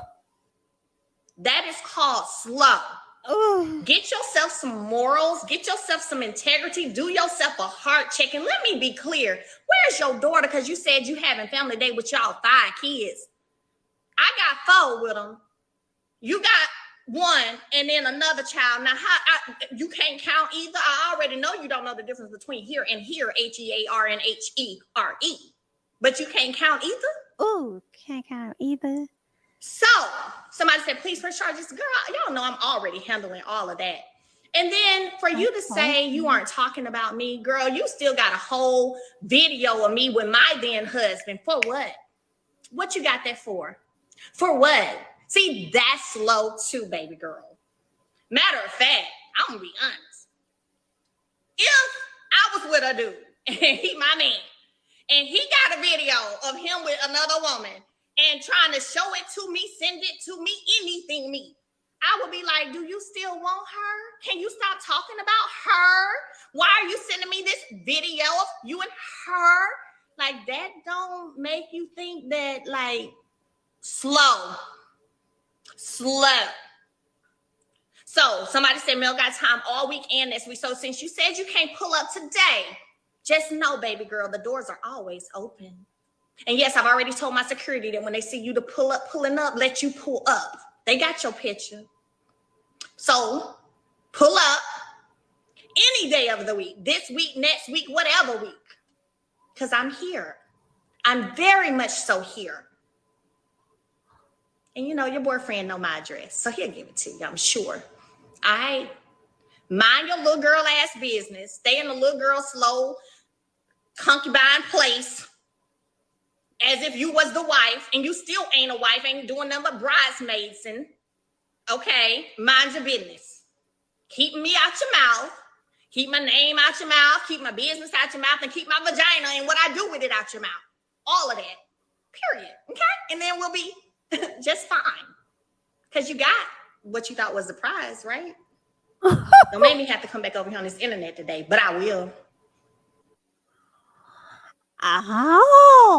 That is called slow. Ooh. Get yourself some morals. Get yourself some integrity. Do yourself a heart check. And let me be clear. Where's your daughter? Because you said you having family day with y'all 5 kids. I got 4 with them. You got 1 and then another child. Now, you can't count either. I already know you don't know the difference between here and here, HEAR and HERE. But you can't count either? Ooh, can't count either. So, somebody said, please press charges. Girl, y'all know I'm already handling all of that. And then for you to say you aren't talking about me, girl, you still got a whole video of me with my then husband. For what? What you got that for? For what? See, that's slow too, baby girl. Matter of fact, I'm gonna be honest. If I was with a dude and he my man, and he got a video of him with another woman and trying to show it to me, send it to me, anything me, I would be like, do you still want her? Can you stop talking about her? Why are you sending me this video of you and her? Like, that don't make you think that, like, slow. So somebody said Mel got time all week and this week. So since you said you can't pull up today, just know, baby girl, the doors are always open. And yes, I've already told my security that when they see you to pulling up, let you pull up. They got your picture. So pull up any day of the week, this week, next week, whatever week, because I'm here. I'm very much so here. And you know, your boyfriend know my address, so he'll give it to you, I'm sure. All right? Mind your little girl ass business. Stay in the little girl slow concubine place as if you was the wife, and you still ain't a wife, ain't doing nothing but bridesmaids. Okay? Mind your business. Keep me out your mouth. Keep my name out your mouth. Keep my business out your mouth, and keep my vagina and what I do with it out your mouth. All of that. Period. Okay? And then we'll be just fine. Because you got what you thought was the prize, right? Don't make me have to come back over here on this internet today, but I will. Oh,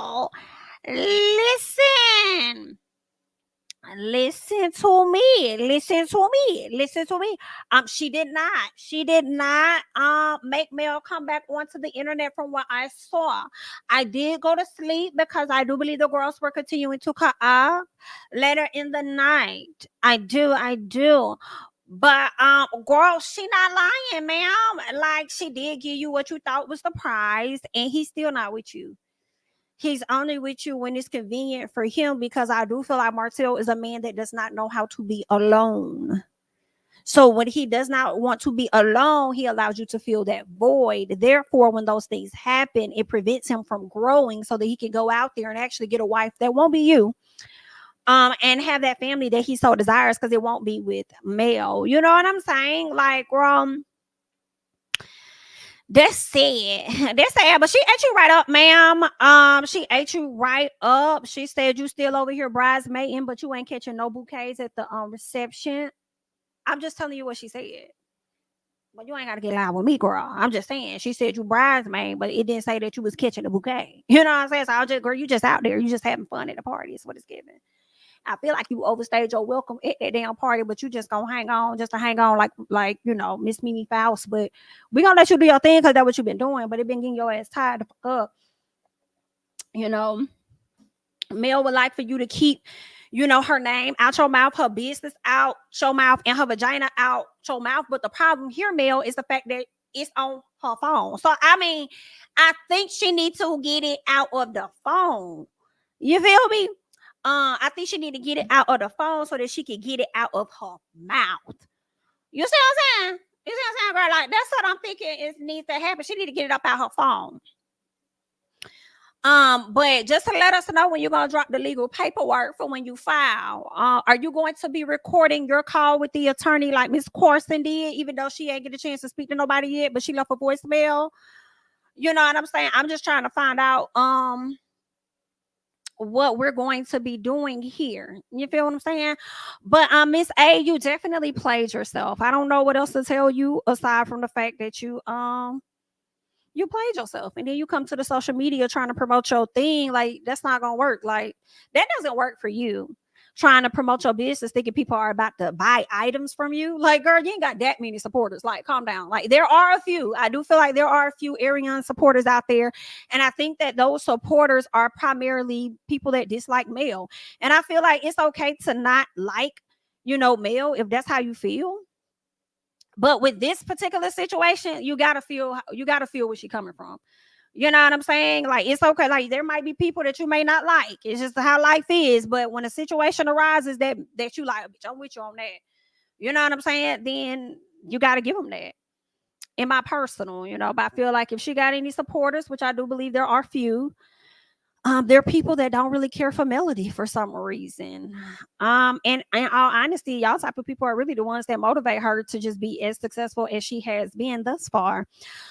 wow. Listen. Listen to me. Listen to me. Listen to me. She did not. She did not make Mel come back onto the internet from what I saw. I did go to sleep because I do believe the girls were continuing to cut up later in the night. I do. But girl, she not lying, ma'am. Like, she did give you what you thought was the prize, and he's still not with you. He's only with you when it's convenient for him, because I do feel like Martell is a man that does not know how to be alone. So when he does not want to be alone, he allows you to feel that void. Therefore, when those things happen, it prevents him from growing so that he can go out there and actually get a wife that won't be you. And have that family that he so desires, because it won't be with Mel. You know what I'm saying? Like, that's sad. That's sad. But she ate you right up, ma'am. She ate you right up. She said you still over here bridesmaiding, but you ain't catching no bouquets at the reception. I'm just telling you what she said. But you ain't gotta get loud with me, girl. I'm just saying. She said you bridesmaid, but it didn't say that you was catching a bouquet. You know what I'm saying? So I was just, girl, you just out there. You just having fun at the party. Is what it's giving. I feel like you overstayed your welcome at that damn party, but you just gonna hang on, just to hang on, like Miss Mimi Faust. But we gonna let you do your thing, because that's what you've been doing. But it been getting your ass tired the fuck up. Mel would like for you to keep, her name out your mouth, her business out your mouth, and her vagina out your mouth. But the problem here, Mel, is the fact that it's on her phone. So I mean, I think she needs to get it out of the phone. You feel me? I think she need to get it out of the phone so that she can get it out of her mouth. You see what I'm saying? You see what I'm saying, girl? Like, that's what I'm thinking is needs to happen. She need to get it up out her phone. But just to let us know when you're gonna drop the legal paperwork for when you file. Are you going to be recording your call with the attorney like Miss Corson did, even though she ain't get a chance to speak to nobody yet, but she left a voicemail? You know what I'm saying? I'm just trying to find out what we're going to be doing here. You feel what I'm saying? But Miss A, you definitely played yourself. I don't know what else to tell you aside from the fact that you played yourself, and then you come to the social media trying to promote your thing. Like, that's not gonna work. Like, that doesn't work for you. Trying to promote your business, thinking people are about to buy items from you. Like, girl, you ain't got that many supporters. Like, calm down. Like, there are a few. I do feel like there are a few Arrione supporters out there, and I think that those supporters are primarily people that dislike Mel. And I feel like it's okay to not like, Mel, if that's how you feel. But with this particular situation, you gotta feel where she's coming from. You know what I'm saying? Like, it's okay. Like, there might be people that you may not like. It's just how life is. But when a situation arises that you like, bitch, I'm with you on that. You know what I'm saying? Then you got to give them that. In my personal, but I feel like if she got any supporters, which I do believe there are few, there are people that don't really care for Melody for some reason. And in all honesty, y'all type of people are really the ones that motivate her to just be as successful as she has been thus far.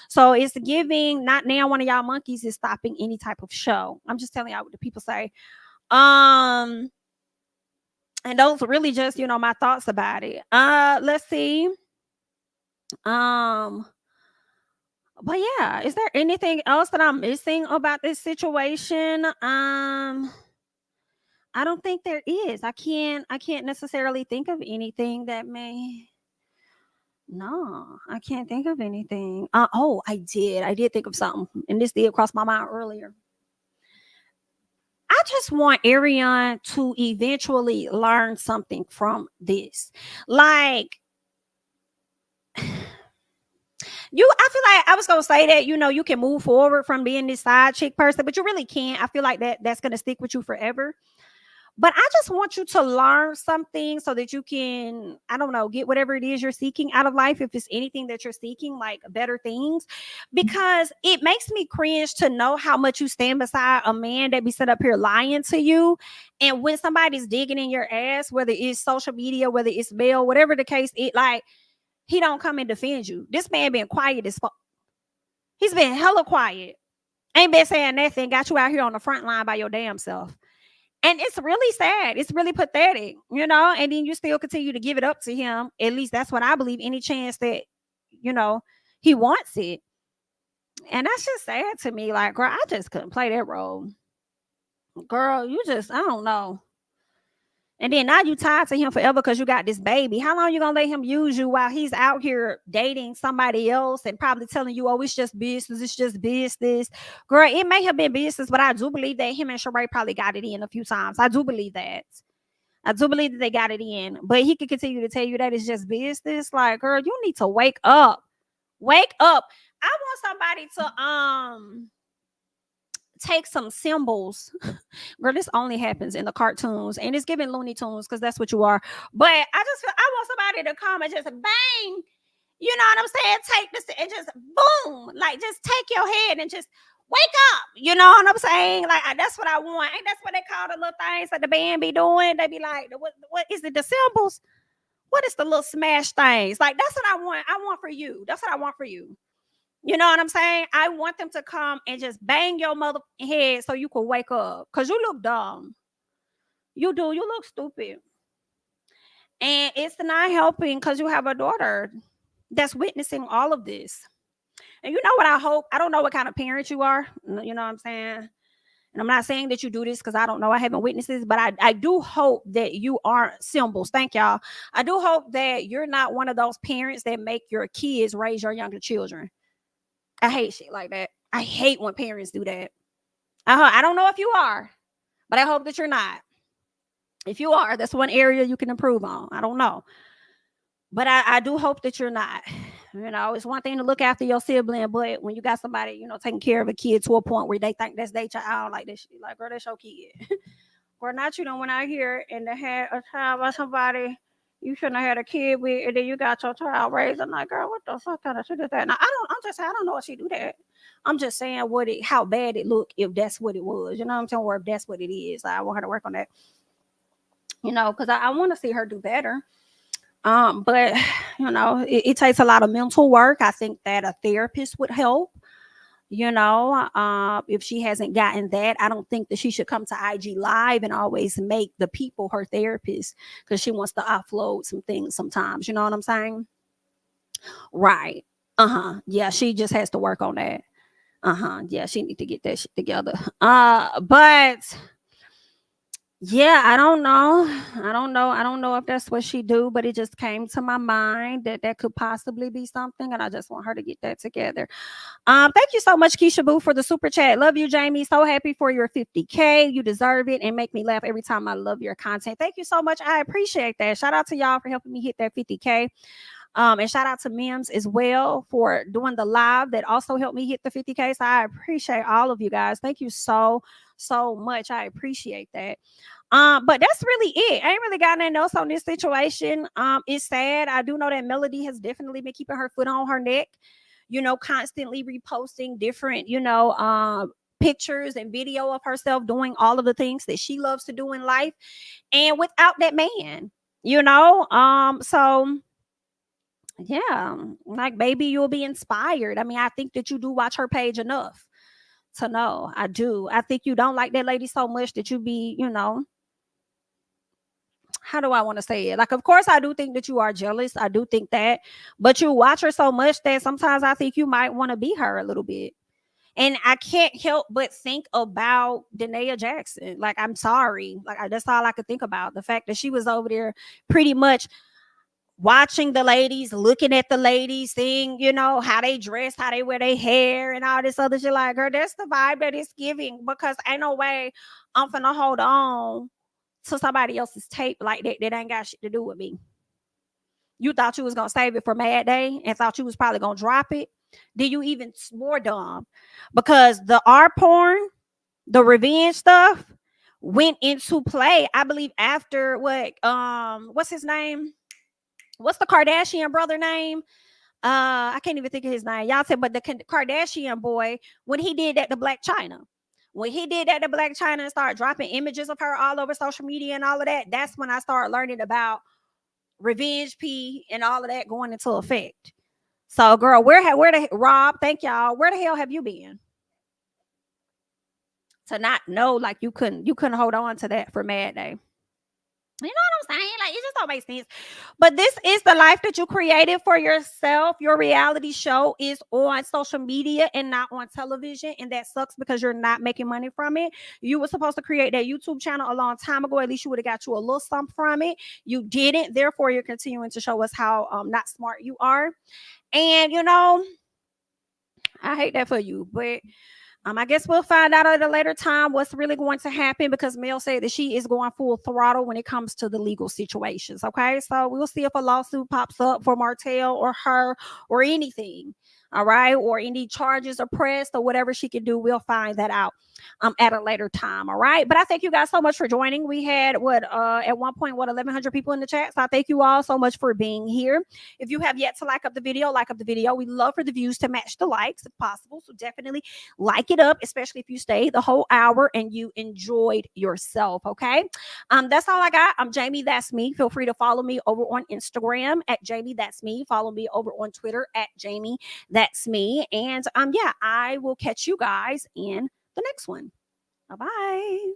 So it's giving, not now one of y'all monkeys is stopping any type of show. I'm just telling y'all what the people say. And those are really just, my thoughts about it. Let's see. But yeah, is there anything else that I'm missing about this situation? I don't think there is. I can't necessarily think of anything that may. No, I can't think of anything. I did think of something, and this did cross my mind earlier. I just want Arrione to eventually learn something from this. Like, I feel like I was gonna say that you can move forward from being this side chick person, but you really can't. I feel like that's gonna stick with you forever. But I just want you to learn something so that you can, I don't know, get whatever it is you're seeking out of life. If it's anything that you're seeking, like better things, because it makes me cringe to know how much you stand beside a man that be set up here lying to you. And when somebody's digging in your ass, whether it's social media, whether it's mail, whatever the case, he don't come and defend you. This man been quiet as fuck. He's been hella quiet. Ain't been saying nothing. Got you out here on the front line by your damn self. And it's really sad. It's really pathetic, you know, and then you still continue to give it up to him. At least that's what I believe, any chance that, you know, he wants it. And that's just sad to me. Like, girl, I just couldn't play that role. Girl, you just, I don't know. And then now you tied to him forever because you got this baby. How long you gonna let him use you while he's out here dating somebody else and probably telling you, oh, it's just business, it's just business. Girl, it may have been business, but I do believe that him and Shari probably got it in a few times. I do believe that. I do believe that they got it in. But he could continue to tell you that it's just business. Like, girl, you need to wake up. Wake up. I want somebody to take some symbols. Girl, this only happens in the cartoons and it's giving Looney Tunes because that's what you are. But I just feel I want somebody to come and just bang, you know what I'm saying? Take this and just boom, like just take your head and just wake up. You know what I'm saying? Like that's what I want. Ain't that's what they call the little things that the band be doing? They be like, what is it? The symbols? What is the little smash things? Like that's what I want. I want for you. That's what I want for you. You know what I'm saying? I want them to come and just bang your mother head so you can wake up. Because you look dumb. You do. You look stupid. And it's not helping because you have a daughter that's witnessing all of this. And you know what I hope? I don't know what kind of parent you are. You know what I'm saying? And I'm not saying that you do this because I don't know. I haven't witnessed this. But I do hope that you aren't symbols. Thank y'all. I do hope that you're not one of those parents that make your kids raise your younger children. I hate shit like that. I hate when parents do that. I don't know if you are, but I hope that you're not. If you are, that's one area you can improve on. I don't know. But I do hope that you're not. You know, it's one thing to look after your sibling, but when you got somebody, you know, taking care of a kid to a point where they think that's their child, like this shit, like, girl, that's your kid. Or not, you know, when I hear and they had a child by somebody you shouldn't have had a kid with, and then you got your child raised. I'm like, girl, what the fuck kind of shit is that? Now, I'm just saying, I don't know if she do that. I'm just saying how bad it look if that's what it was. You know what I'm saying? Or if that's what it is. I want her to work on that. You know, because I want to see her do better. But you know, it takes a lot of mental work. I think that a therapist would help. You know, if she hasn't gotten that, I don't think that she should come to IG Live and always make the people her therapist because she wants to offload some things sometimes. You know what I'm saying? Right. Yeah, she just has to work on that. Yeah, she need to get that shit together. But yeah, I don't know. I don't know if that's what she do, but it just came to my mind that could possibly be something, and I just want her to get that together. Thank you so much, Keisha Boo, for the super chat. Love you, Jamie. So happy for your 50K. You deserve it and make me laugh every time I love your content. Thank you so much. I appreciate that. Shout out to y'all for helping me hit that 50K. And shout out to Mims as well for doing the live that also helped me hit the 50K. So I appreciate all of you guys. Thank you so much. I appreciate that. But that's really it. I ain't really got nothing else on this situation. It's sad. I do know that Melody has definitely been keeping her foot on her neck, you know, constantly reposting different, you know, pictures and video of herself doing all of the things that she loves to do in life and without that man, you know. So yeah, like, baby, you'll be inspired. I mean, I think that you do watch her page enough to know. I do. I think you don't like that lady so much that you be, you know, how do I want to say it? Like, of course, I do think that you are jealous. I do think that, but you watch her so much that sometimes I think you might want to be her a little bit. And I can't help but think about Danae Jackson. Like, I'm sorry. Like, that's all I could think about. The fact that she was over there pretty much watching the ladies, looking at the ladies, seeing, you know, how they dress, how they wear their hair and all this other shit. Like, girl, that's the vibe that it's giving, because ain't no way I'm finna hold on to somebody else's tape like that ain't got shit to do with me. You thought you was gonna save it for Mad Day and thought you was probably gonna drop it. Did you even more dumb? Because the art porn, the revenge stuff went into play, I believe, after what's his name? What's the Kardashian brother name? I can't even think of his name. Y'all said, but the Kardashian boy, when he did that to Black China. When he did that to Black China and started dropping images of her all over social media and all of that, that's when I started learning about revenge P and all of that going into effect. So, girl, where the Rob? Thank y'all. Where the hell have you been? to not know, like you couldn't hold on to that for Mad Day. You know what I'm saying? Like, it just don't make sense. But this is the life that you created for yourself. Your reality show is on social media and not on television. And that sucks because you're not making money from it. You were supposed to create that YouTube channel a long time ago. At least you would have got you a little something from it. You didn't. Therefore, you're continuing to show us how not smart you are. And, you know, I hate that for you. But I guess we'll find out at a later time what's really going to happen, because Mel said that she is going full throttle when it comes to the legal situations. Okay, so we'll see if a lawsuit pops up for Martell or her or anything. All right, or any charges are pressed or whatever she can do. We'll find that out at a later time. All right, but I thank you guys so much for joining. We had at one point 1,100 people in the chat, so I thank you all so much for being here. If you have yet to like up the video, we love for the views to match the likes if possible, so definitely like it up, especially if you stayed the whole hour and you enjoyed yourself. Okay, that's all I got. I'm Jamie That's Me. Feel free to follow me over on Instagram at Jamie That's Me. Follow me over on Twitter at Jamie That's Me. And yeah, I will catch you guys in the next one. Bye bye.